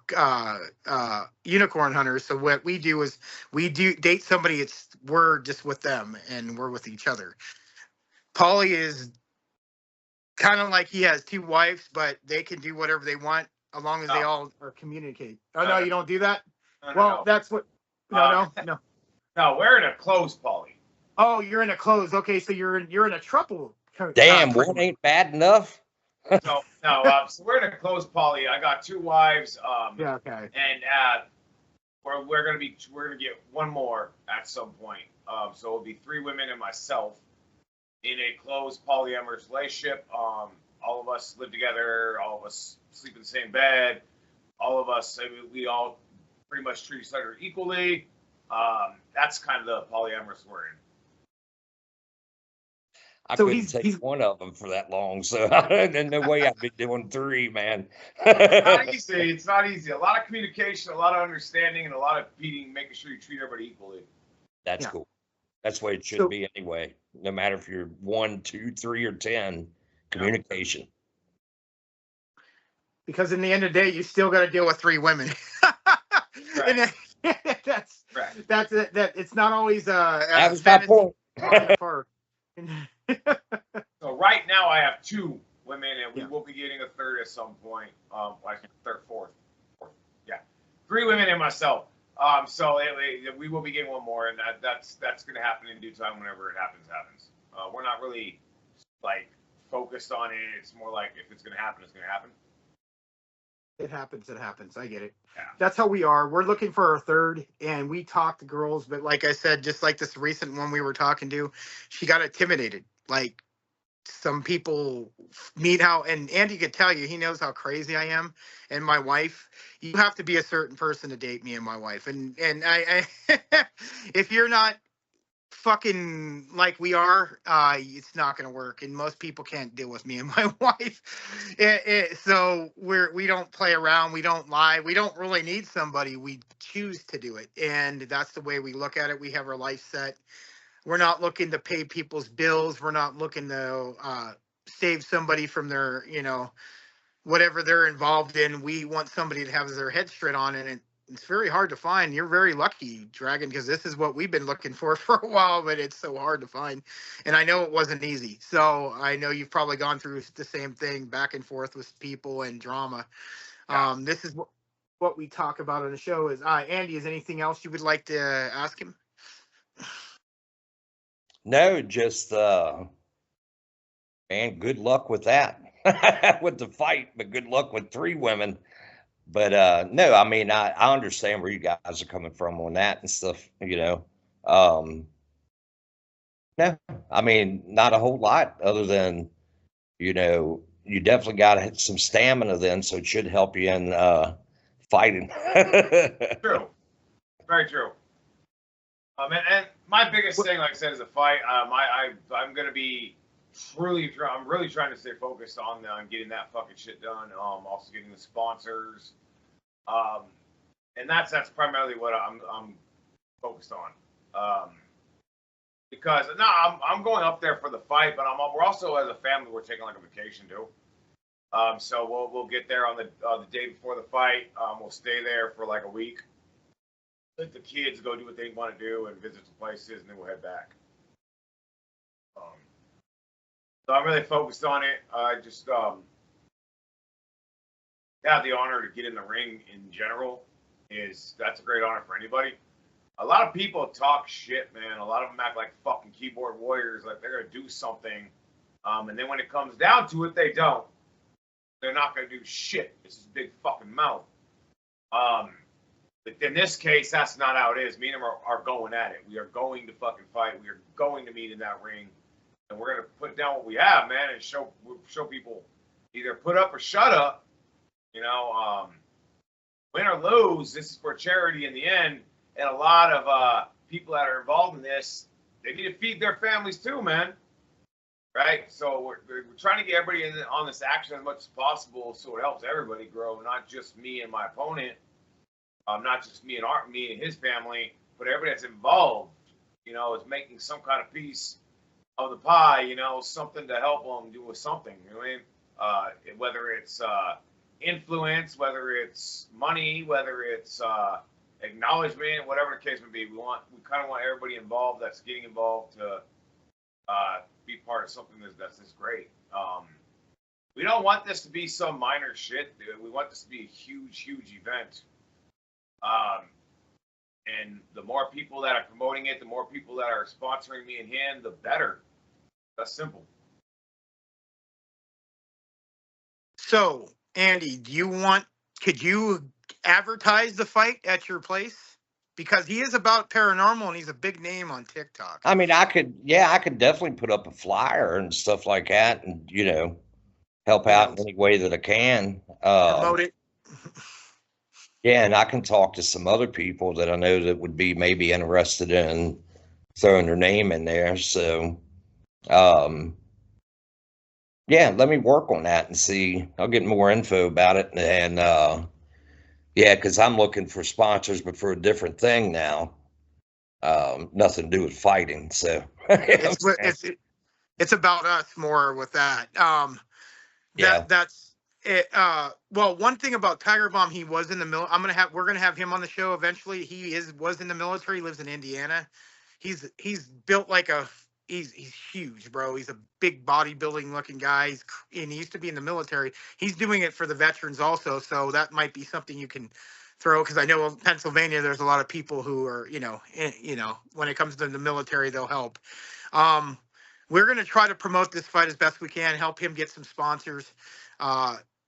unicorn hunters. So what we do is we do date somebody. We're just with them and we're with each other. Paulie is kind of like he has 2 wives, but they can do whatever they want as long as they all are communicate. Oh, no, you don't do that? Well, that's what... No. No, we're in a closed poly. Oh, you're in a closed. Okay, so you're in a triple. Damn, one ain't bad enough. So we're in a closed poly. I got 2 wives. Yeah, okay. And we're gonna get one more at some point. So it'll be 3 women and myself in a closed polyamorous relationship. All of us live together. All of us sleep in the same bed. All of us, we all pretty much treat each other equally. That's kind of the polyamorous we're in. I couldn't take one of them for that long, so there's no way I'd be doing 3, man. It's not easy. It's not easy. A lot of communication, a lot of understanding, and a lot of making sure you treat everybody equally. That's cool. That's the way it should be anyway. No matter if you're 1, 2, 3, or 10, communication. Because in the end of the day, you still got to deal with 3 women. Right. That's it. That it's not always that was my point. So right now I have 2 women, and we will be getting a 3rd at some point. Like 3rd, 4th. Yeah, 3 women and myself. So we will be getting one more, and that's going to happen in due time. Whenever it happens. We're not really like focused on it. It's more like if it's going to happen, it's going to happen. It happens. I get it. Yeah. That's how we are. We're looking for our 3rd, and we talk to girls, but like I said, just like this recent one we were talking to, she got intimidated. Like some people meet how, and Andy could tell you, he knows how crazy I am. And my wife, you have to be a certain person to date me and my wife. And I if you're not fucking like we are, it's not going to work. And most people can't deal with me and my wife. So we don't play around. We don't lie. We don't really need somebody. We choose to do it. And that's the way we look at it. We have our life set. We're not looking to pay people's bills. We're not looking to save somebody from their, whatever they're involved in. We want somebody to have their head straight on, and it's very hard to find. You're very lucky, Dragon, because this is what we've been looking for a while, but it's so hard to find. And I know it wasn't easy. So I know you've probably gone through the same thing, back and forth with people and drama. Yeah. This is what we talk about on the show. Is Andy, is anything else you would like to ask him? No, just man, good luck with that. With the fight, but good luck with 3 women. But no, I mean, I understand where you guys are coming from on that and stuff, No, I mean, not a whole lot other than, you definitely got to have some stamina then, so it should help you in fighting. True. Very true. And my biggest thing, like I said, is a fight. I'm gonna be I'm really trying to stay focused on getting that fucking shit done. Also getting the sponsors. And that's primarily what I'm focused on. Because no, I'm going up there for the fight, but we're also, as a family, we're taking like a vacation too. So we'll get there on the day before the fight. We'll stay there for like a week. Let the kids go do what they want to do and visit the places, and then we'll head back. So I'm really focused on it. I just have the honor to get in the ring in general. That's a great honor for anybody. A lot of people talk shit, man. A lot of them act like fucking keyboard warriors, like they're gonna do something, and then when it comes down to it, they don't. They're not gonna do shit. It's this big fucking mouth. But in this case, that's not how it is. Me and him are going at it. We are going to fucking fight. We are going to meet in that ring, and we're gonna put down what we have, man, and show people either put up or shut up. You know, win or lose, this is for charity in the end. And a lot of people that are involved in this, they need to feed their families too, man. Right? So we're trying to get everybody on this action as much as possible, so it helps everybody grow, not just me and my opponent, not just me and his family, but everybody that's involved. You know, is making some kind of piece of the pie. You know, something to help them do with something. You know what I mean? Whether it's influence, whether it's money, whether it's acknowledgement, whatever the case may be. We kind of want everybody involved that's getting involved to be part of something that's this great. We don't want this to be some minor shit, dude. We want this to be a huge, huge event. And the more people that are promoting it, the more people that are sponsoring me and him, the better. That's simple. So, Andy, could you advertise the fight at your place? Because he is about paranormal and he's a big name on TikTok. I mean, I could definitely put up a flyer and stuff like that, and help out in any way that I can. Promote it. Yeah, and I can talk to some other people that I know that would be maybe interested in throwing their name in there. So, yeah, let me work on that and see. I'll get more info about it. And yeah, because I'm looking for sponsors, but for a different thing now. Nothing to do with fighting. So it's about us more with that. Yeah. That's it. Well, one thing about Tiger Bomb, he was in the we're gonna have him on the show eventually. He was in the military, lives in Indiana. He's built like he's huge, bro. He's a big bodybuilding looking guy. And he used to be in the military. He's doing it for the veterans also, so that might be something you can throw, because I know in Pennsylvania there's a lot of people who are, when it comes to the military, they'll help. We're going to try to promote this fight as best we can, help him get some sponsors.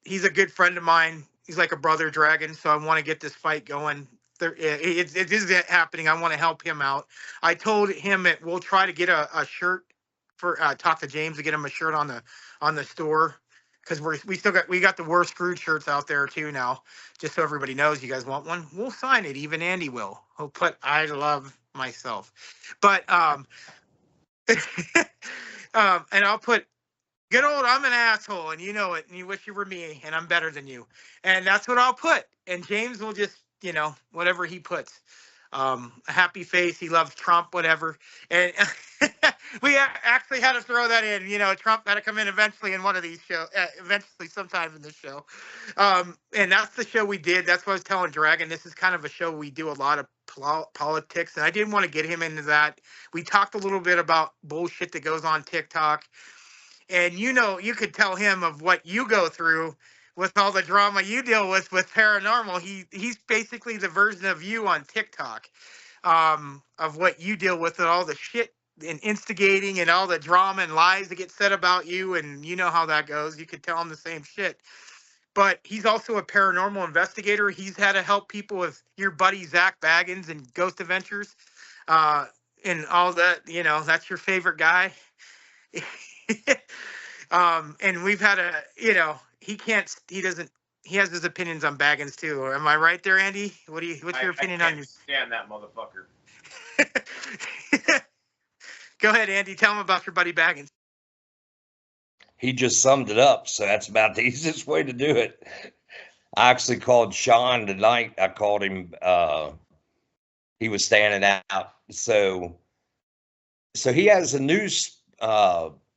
He's a good friend of mine. He's like a brother dragon, so I want to get this fight going. It is happening. I want to help him out. I told him that we'll try to get a shirt for talk to James to get him a shirt on the store, because we got the Worst Screwed shirts out there too now. Just so everybody knows, you guys want one, we'll sign it. Even Andy will. He'll put "I love myself," but and I'll put "good old I'm an asshole and you know it and you wish you were me and I'm better than you," and that's what I'll put. And James will just whatever he puts. A happy face. He loves Trump, whatever. And we actually had to throw that in. Trump had to come in eventually in one of these shows, eventually sometime in this show. And that's the show we did. That's what I was telling Dragon. This is kind of a show we do a lot of politics, and I didn't want to get him into that. We talked a little bit about bullshit that goes on TikTok. And you could tell him of what you go through with all the drama you deal with paranormal. He's basically the version of you on TikTok, of what you deal with and all the shit and instigating and all the drama and lies that get said about you, and you know how that goes. You could tell him the same shit. But he's also a paranormal investigator. He's had to help people with your buddy Zach Baggins and Ghost Adventures, and all that. That's your favorite guy. And we've had he has his opinions on Baggins too. Am I right there, Andy? What's your opinion on I stand that motherfucker. Go ahead, Andy. Tell him about your buddy Baggins. He just summed it up. So that's about the easiest way to do it. I actually called Sean tonight. I called him. He was standing out. So he has a new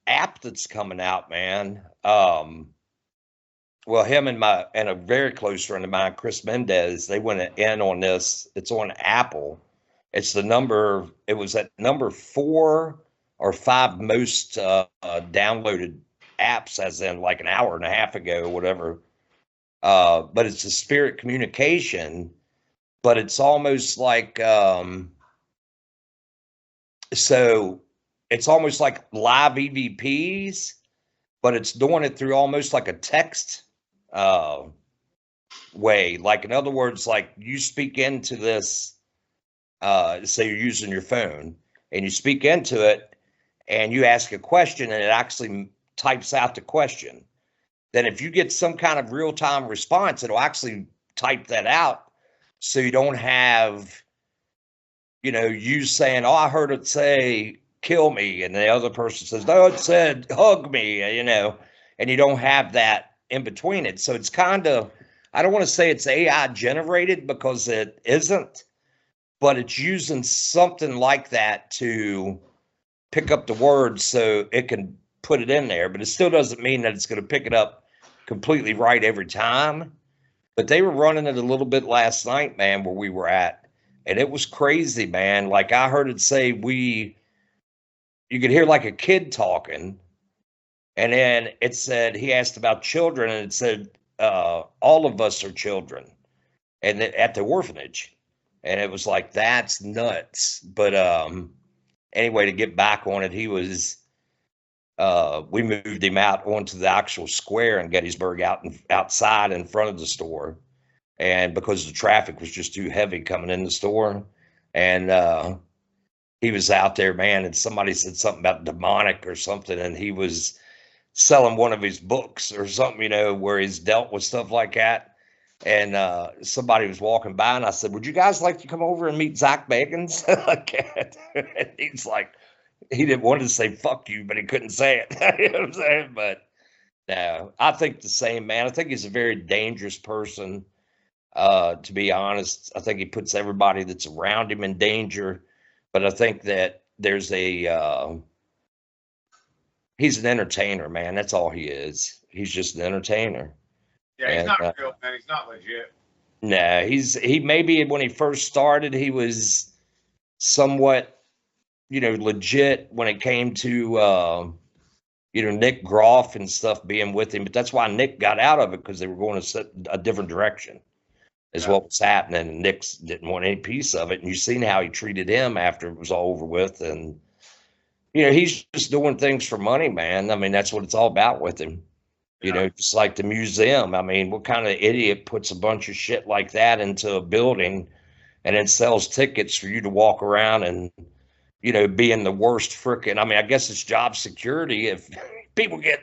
app that's coming out, man. Well, him and a very close friend of mine, Chris Mendez, they went in on this. It's on Apple. It was at number 4 or 5 most downloaded apps, as in like an hour and a half ago or whatever. But it's a spirit communication, but it's almost like, so it's almost like live EVPs, but it's doing it through almost like a text way. Like, in other words, like you speak into this, say you're using your phone and you speak into it and you ask a question and it actually types out the question. Then if you get some kind of real-time response, it'll actually type that out. So you don't have, you saying, oh, I heard it say, kill me. And the other person says, no, it said, hug me, and you don't have that in between it. So it's kind of, I don't want to say it's AI generated because it isn't, but it's using something like that to pick up the words so it can put it in there. But it still doesn't mean that it's going to pick it up completely right every time. But they were running it a little bit last night, man, where we were at, and it was crazy, man. Like, I heard it say you could hear like a kid talking, and then it said, he asked about children, and it said, all of us are children, and at the orphanage. And it was like, that's nuts. But anyway, to get back on it, he was we moved him out onto the actual square in Gettysburg, outside in front of the store. And because the traffic was just too heavy coming in the store, and he was out there, man, and somebody said something about demonic or something, and he was selling one of his books or something, where he's dealt with stuff like that. And somebody was walking by, and I said, would you guys like to come over and meet Zach Bagans? And he's like, he didn't want to say fuck you, but he couldn't say it. You know what I'm saying? But no, I think the same, man. I think he's a very dangerous person. To be honest, I think he puts everybody that's around him in danger. But I think that there's he's an entertainer, man. That's all he is. He's just an entertainer. Yeah, he's not real, man. He's not legit. No, he maybe when he first started, he was somewhat, legit when it came to, Nick Groff and stuff being with him. But that's why Nick got out of it, because they were going a different direction is what was happening. And Nick didn't want any piece of it. And you've seen how he treated him after it was all over with. And, he's just doing things for money, man. I mean, that's what it's all about with him. Just like the museum. I mean, what kind of idiot puts a bunch of shit like that into a building and then sells tickets for you to walk around and, be in the worst frickin', I mean, I guess it's job security if people get,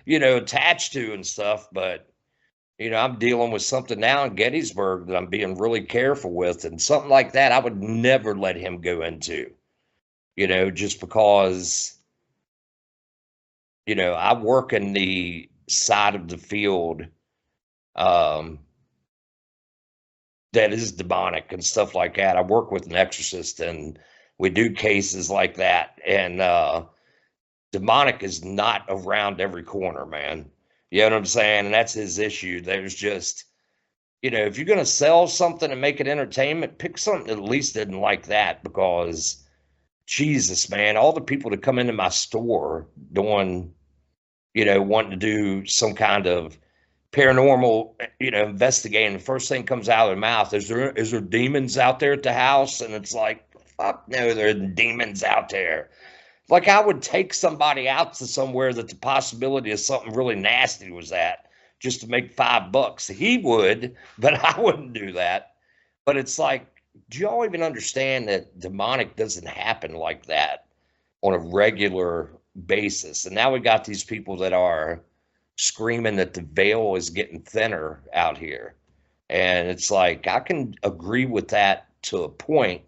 attached to and stuff. But, I'm dealing with something now in Gettysburg that I'm being really careful with. And something like that, I would never let him go into, just because, I work in the side of the field that is demonic and stuff like that. I work with an exorcist and we do cases like that. And demonic is not around every corner, man. You know what I'm saying? And that's his issue. There's just, if you're going to sell something and make it entertainment, pick something that at least isn't like that. Because Jesus, man, all the people that come into my store doing, wanting to do some kind of paranormal, investigating, the first thing comes out of their mouth is there demons out there at the house? And it's like, fuck no, there are demons out there. Like, I would take somebody out to somewhere that the possibility of something really nasty was at, just to make $5. He would, but I wouldn't do that. But it's like, do y'all even understand that demonic doesn't happen like that on a regular basis. And now we got these people that are screaming that the veil is getting thinner out here. And it's like, I can agree with that to a point,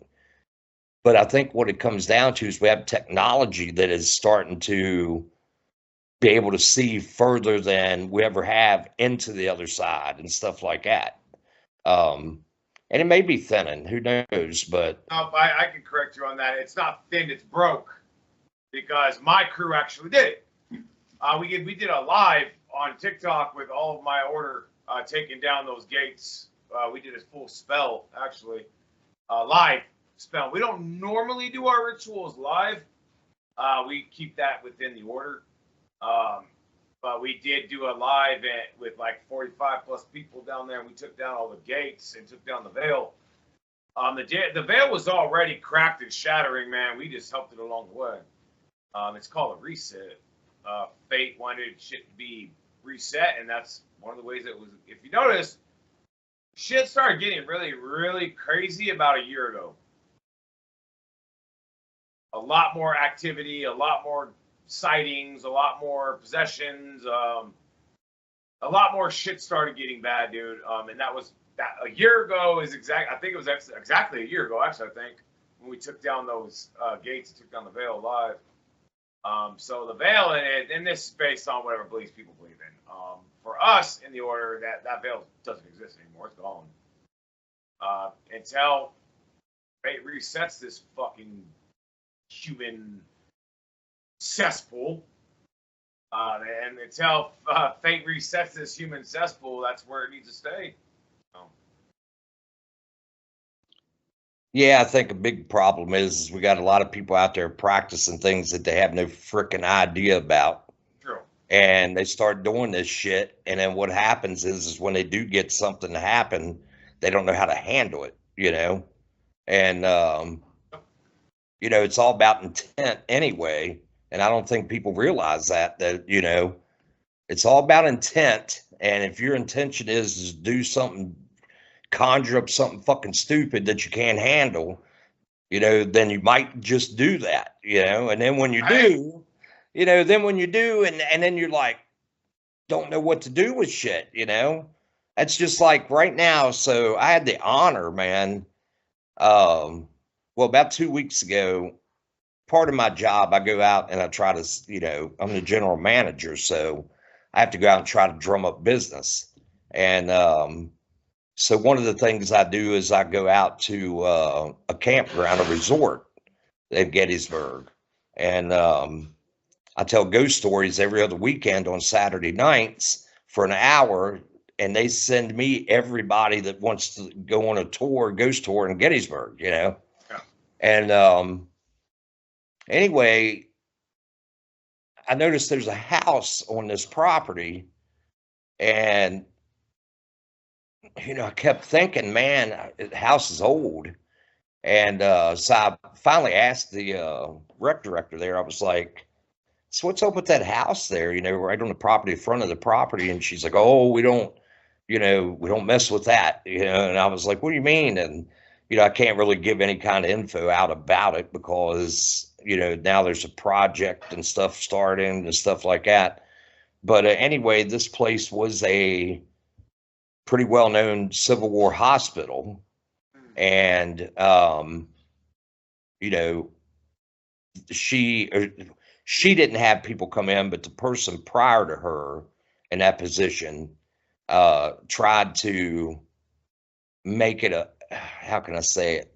but I think what it comes down to is we have technology that is starting to be able to see further than we ever have into the other side and stuff like that. And it may be thinning, who knows, but. No, I can correct you on that. It's not thin, it's broke, because my crew actually did it. We did a live on TikTok with all of my order taking down those gates. We did a full spell, actually, live spell. We don't normally do our rituals live. We keep that within the order. But we did do a live with like 45 plus people down there, and we took down all the gates and took down the veil. The veil was already cracked and shattering, man. We just helped it along the way. It's called a reset. Fate wanted shit to be reset, and that's one of the ways it was. If you notice, shit started getting really, really crazy about a year ago. A lot more activity, a lot more sightings, a lot more possessions, a lot more shit started getting bad, dude. And that was that a year ago is I think it was exactly a year ago, actually, I think, when we took down those gates and took down the veil live. So the veil, and this is based on whatever beliefs people believe in. For us in the order, that veil doesn't exist anymore. It's gone. Until fate resets this fucking human cesspool. And until fate resets this human cesspool, that's where it needs to stay. Yeah, I think a big problem is we got a lot of people out there practicing things that they have no freaking idea about. True. And they start doing this shit, and then what happens is when they do get something to happen, they don't know how to handle it, you know? And, you know, it's all about intent anyway, and I don't think people realize that, you know, it's all about intent, and if your intention is to do something, conjure up something fucking stupid that you can't handle, you know, then you might just do that, you know, and then when you do, you know, and then you're like, don't know what to do with shit, you know. That's just like right now. So I had the honor, man. Well, about 2 weeks ago, part of my job, I go out and I try to, you know, I'm the general manager, so I have to go out and try to drum up business. And so one of the things I do is I go out to a campground, a resort in Gettysburg, and I tell ghost stories every other weekend on Saturday nights for an hour, and they send me everybody that wants to go on a tour, ghost tour in Gettysburg, you know. Yeah. And anyway, I noticed there's a house on this property, and you know, I kept thinking, man, the house is old. And so I finally asked the rec director there, I was like, so what's up with that house there, you know, right on the property, in front of the property? And she's like, oh, we don't mess with that, you know. And I was like, what do you mean? And, you know, I can't really give any kind of info out about it because, you know, now there's a project and stuff starting and stuff like that. But anyway, this place was a pretty well-known Civil War hospital, and you know, she didn't have people come in, but the person prior to her in that position tried to make it how can I say it,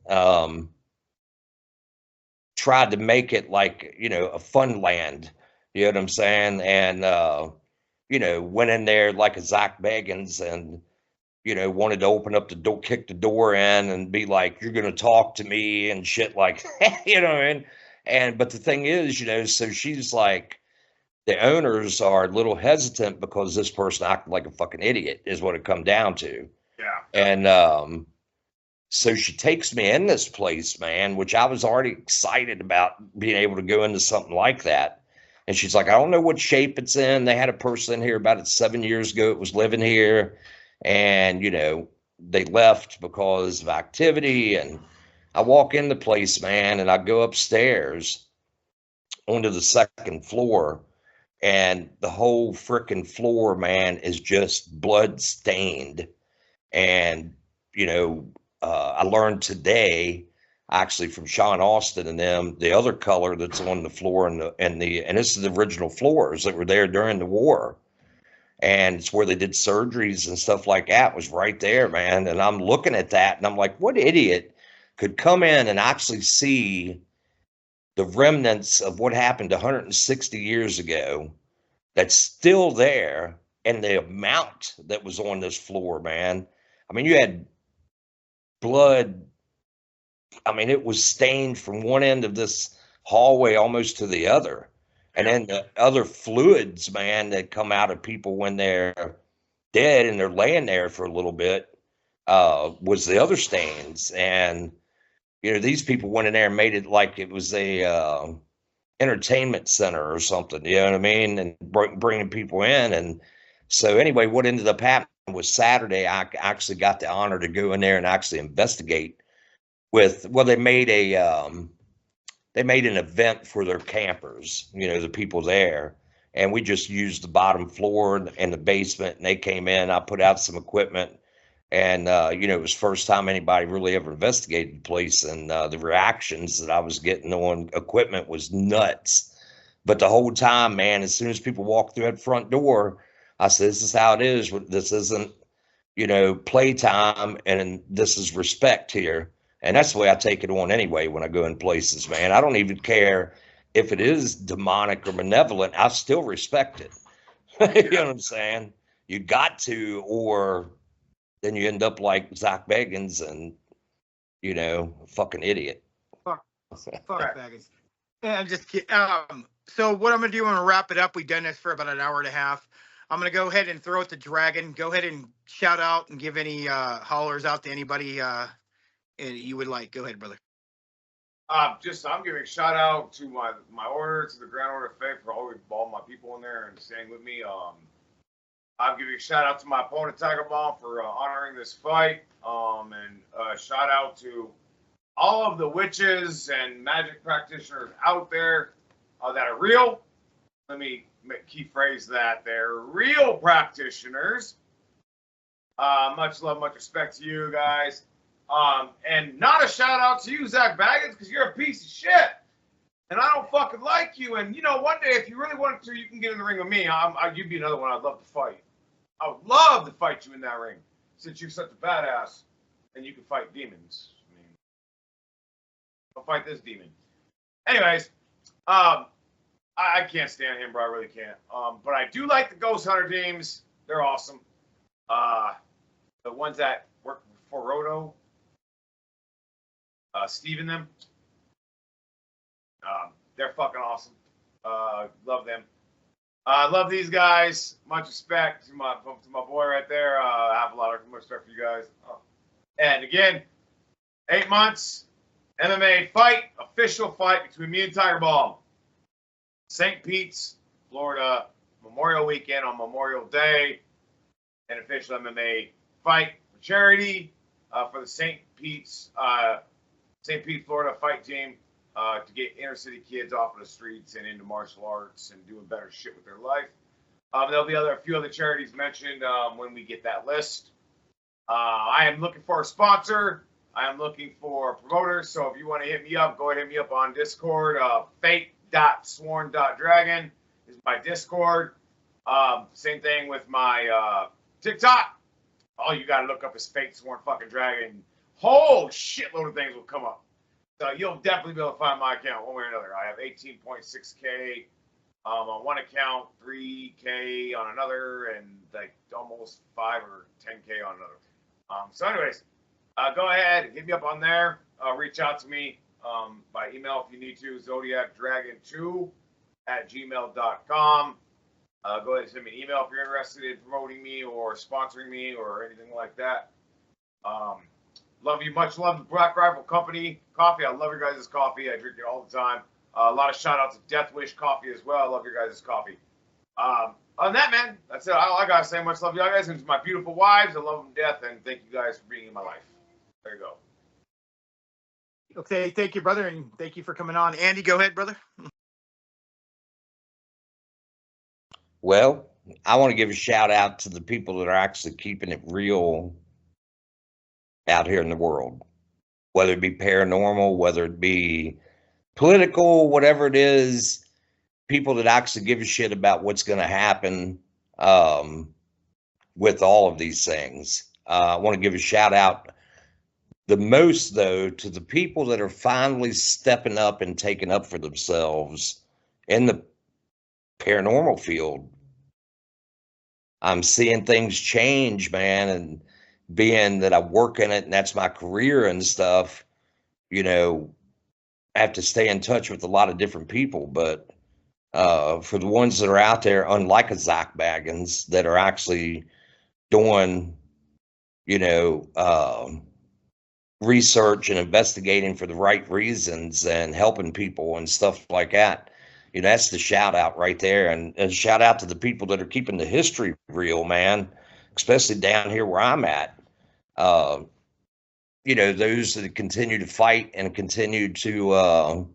tried to make it like, you know, a fun land, you know what I'm saying? And you know, went in there like a Zach Bagans and, you know, wanted to open up the door, kick the door in and be like, you're going to talk to me and shit like that, you know what I mean? And, but the thing is, you know, so she's like, the owners are a little hesitant because this person acted like a fucking idiot is what it come down to. Yeah. And so she takes me in this place, man, which I was already excited about being able to go into something like that. And she's like, I don't know what shape it's in. They had a person in here about 7 years ago. It was living here. And, you know, they left because of activity. And I walk in the place, man, and I go upstairs. onto the second floor, and the whole freaking floor, man, is just blood stained. And, you know, I learned today, actually from Sean Austin and them, the other color that's on the floor and this is the original floors that were there during the war. And it's where they did surgeries and stuff like that, was right there, man. And I'm looking at that and I'm like, what idiot could come in and actually see the remnants of what happened 160 years ago that's still there, and the amount that was on this floor, man. I mean, you had blood. I mean, it was stained from one end of this hallway almost to the other. And then the other fluids, man, that come out of people when they're dead and they're laying there for a little bit, was the other stains. And, you know, these people went in there and made it like it was a entertainment center or something, you know what I mean? And bringing people in. And so anyway, what ended up happening was Saturday, I actually got the honor to go in there and actually investigate with, well, they made an event for their campers, you know, the people there. And we just used the bottom floor and the basement, and they came in, I put out some equipment, and, you know, it was first time anybody really ever investigated the place, and the reactions that I was getting on equipment was nuts. But the whole time, man, as soon as people walked through that front door, I said, this is how it is. This isn't, you know, playtime, and this is respect here. And that's the way I take it on anyway when I go in places, man. I don't even care if it is demonic or malevolent. I still respect it. You know what I'm saying? You got to, or then you end up like Zach Bagans and, you know, fucking idiot. Fuck Baggins. Yeah, I'm just kidding. So what I'm gonna do, I'm gonna wrap it up. We've done this for about an hour and a half. I'm gonna go ahead and throw it to Dragon. Go ahead and shout out and give any hollers out to anybody you would like. Go ahead, brother. I'm giving a shout out to my order, to the Grand Order of Faith, for all my people in there and staying with me. I'm giving a shout out to my opponent, Tiger Bomb, for honoring this fight. And shout out to all of the witches and magic practitioners out there that are real. Let me key phrase that. They're real practitioners. Much love, much respect to you guys. And not a shout out to you, Zach Baggins, because you're a piece of shit. And I don't fucking like you. And, you know, one day, if you really wanted to, you can get in the ring with me. You'd be another one I'd love to fight. I would love to fight you in that ring, since you're such a badass and you can fight demons. I mean, I'll fight this demon. Anyways, I can't stand him, bro. I really can't. But I do like the Ghost Hunter teams. They're awesome. The ones that work for Roto, Steve and them, they're fucking awesome. Love them. Love these guys. Much respect to my boy right there. I have a lot of respect for you guys. And again, 8 months, MMA fight, official fight between me and Tiger Bomb. St. Pete's, Florida, Memorial Weekend on Memorial Day. An official MMA fight for charity for the St. Pete, Florida fight team to get inner city kids off of the streets and into martial arts and doing better shit with their life. There'll be a few other charities mentioned when we get that list. I am looking for a sponsor. I am looking for promoters. So if you want to hit me up, go ahead and hit me up on Discord. Fate.sworn.dragon is my Discord. Same thing with my TikTok. All you got to look up is Fate Sworn fucking Dragon. Whole shitload of things will come up. So you'll definitely be able to find my account one way or another. I have 18.6K on one account, 3K on another, and like almost 5 or 10K on another. So anyways, go ahead, hit me up on there. Reach out to me by email if you need to, zodiacdragon2@gmail.com. Go ahead and send me an email if you're interested in promoting me or sponsoring me or anything like that. Love you. Much love to Black Rifle Company Coffee. I love your guys' coffee. I drink it all the time. A lot of shout outs to Death Wish Coffee as well. I love your guys' coffee. Other than that, man, that's it. All I got to say. Much love to y'all guys. And to my beautiful wives, I love them to death. And thank you guys for being in my life. There you go. Okay. Thank you, brother. And thank you for coming on. Andy, go ahead, brother. Well, I want to give a shout out to the people that are actually keeping it real out here in the world, whether it be paranormal, whether it be political, whatever it is, people that actually give a shit about what's going to happen with all of these things. I want to give a shout out the most, though, to the people that are finally stepping up and taking up for themselves in the paranormal field. I'm seeing things change, man, and being that I work in it and that's my career and stuff, you know, I have to stay in touch with a lot of different people. But for the ones that are out there, unlike a Zach Baggins, that are actually doing, you know, research and investigating for the right reasons and helping people and stuff like that, you know, that's the shout out right there. And shout out to the people that are keeping the history real, man, especially down here where I'm at. You know, those that continue to fight and continue to,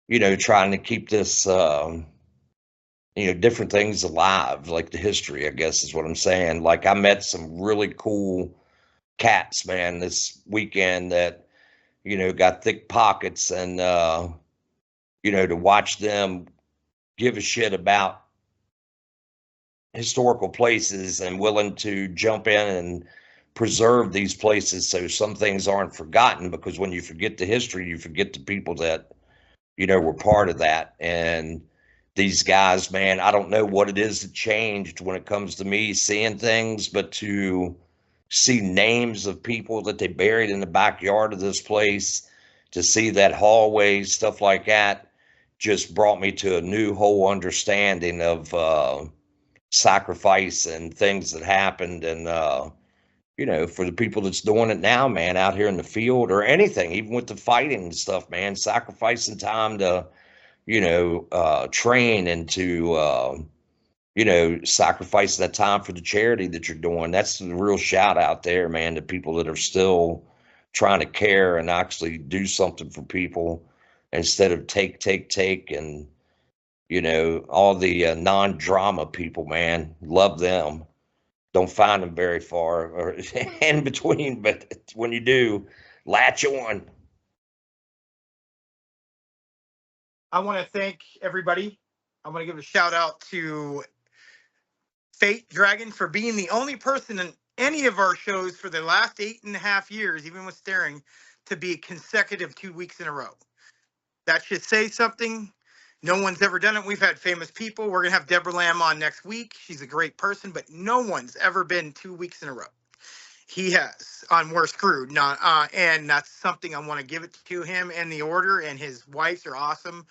you know, trying to keep this, you know, different things alive, like the history, I guess is what I'm saying. Like, I met some really cool cats, man, this weekend that, you know, got thick pockets, and, you know, to watch them give a shit about historical places and willing to jump in and preserve these places so some things aren't forgotten, because when you forget the history, you forget the people that, you know, were part of that. And these guys, man, I don't know what it is that changed when it comes to me seeing things, but to see names of people that they buried in the backyard of this place, to see that hallway, stuff like that, just brought me to a new whole understanding of sacrifice and things that happened. And you know, for the people that's doing it now, man, out here in the field or anything, even with the fighting and stuff, man, sacrificing time to, you know, train and to, you know, sacrifice that time for the charity that you're doing. That's the real shout out there, man, to people that are still trying to care and actually do something for people instead of take, and, you know, all the non-drama people, man, love them. Don't find them very far or in between, but when you do, latch on. I want to thank everybody. I want to give a shout out to Fate Dragon for being the only person in any of our shows for the last 8.5 years, even with staring, to be consecutive 2 weeks in a row. That should say something. No one's ever done it. We've had famous people. We're going to have Deborah Lamb on next week. She's a great person, but no one's ever been 2 weeks in a row. He has on We're Screwed. Not, and that's something I want to give it to him and the order, and his wives are awesome.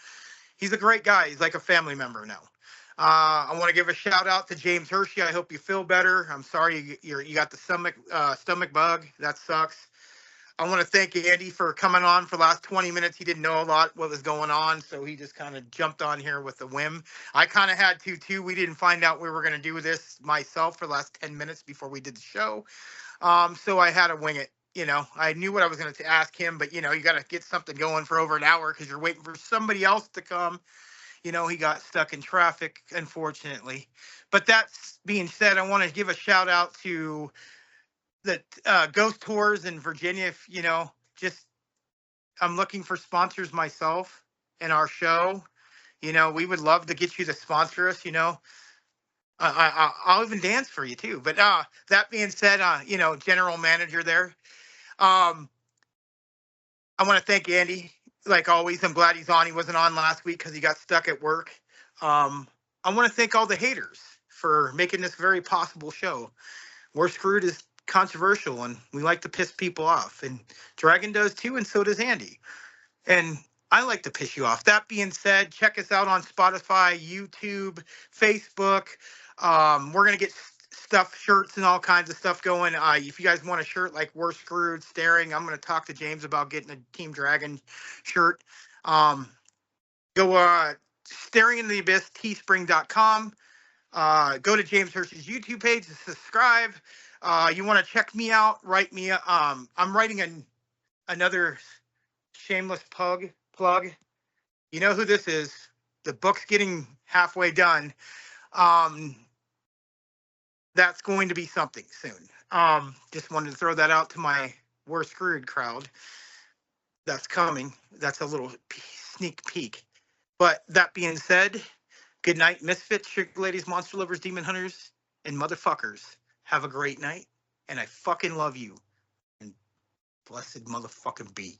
He's a great guy. He's like a family member now. I want to give a shout out to James Hershey. I hope you feel better. I'm sorry you got the stomach bug. That sucks. I want to thank Andy for coming on for the last 20 minutes. He didn't know a lot what was going on, so he just kind of jumped on here with a whim. I kind of had to, too. We didn't find out we were going to do this myself for the last 10 minutes before we did the show. So I had to wing it. You know, I knew what I was going to ask him, but, you know, you got to get something going for over an hour because you're waiting for somebody else to come. You know, he got stuck in traffic, unfortunately. But that's being said, I want to give a shout out to the ghost tours in Virginia. If, you know, just I'm looking for sponsors myself in our show. You know, we would love to get you to sponsor us. You know, I'll even dance for you too. But that being said, you know, general manager there. I want to thank Andy. Like always, I'm glad he's on. He wasn't on last week because he got stuck at work. I want to thank all the haters for making this very possible show. We're Screwed is controversial, and we like to piss people off. And Dragon does too, and so does Andy. And I like to piss you off. That being said, check us out on Spotify, YouTube, Facebook. We're going to get stuff, shirts, and all kinds of stuff going. If you guys want a shirt like We're Screwed, Staring, I'm going to talk to James about getting a Team Dragon shirt. Go Staring into the Abyss, teespring.com. Go to James Hirsch's YouTube page to subscribe. You want to check me out, write me. I'm writing another shameless plug. You know who this is. The book's getting halfway done. That's going to be something soon. Just wanted to throw that out to my We're Screwed crowd. That's coming. That's a little sneak peek. But that being said, good night, misfits, sugar ladies, monster lovers, demon hunters, and motherfuckers. Have a great night, and I fucking love you. And blessed motherfucking be.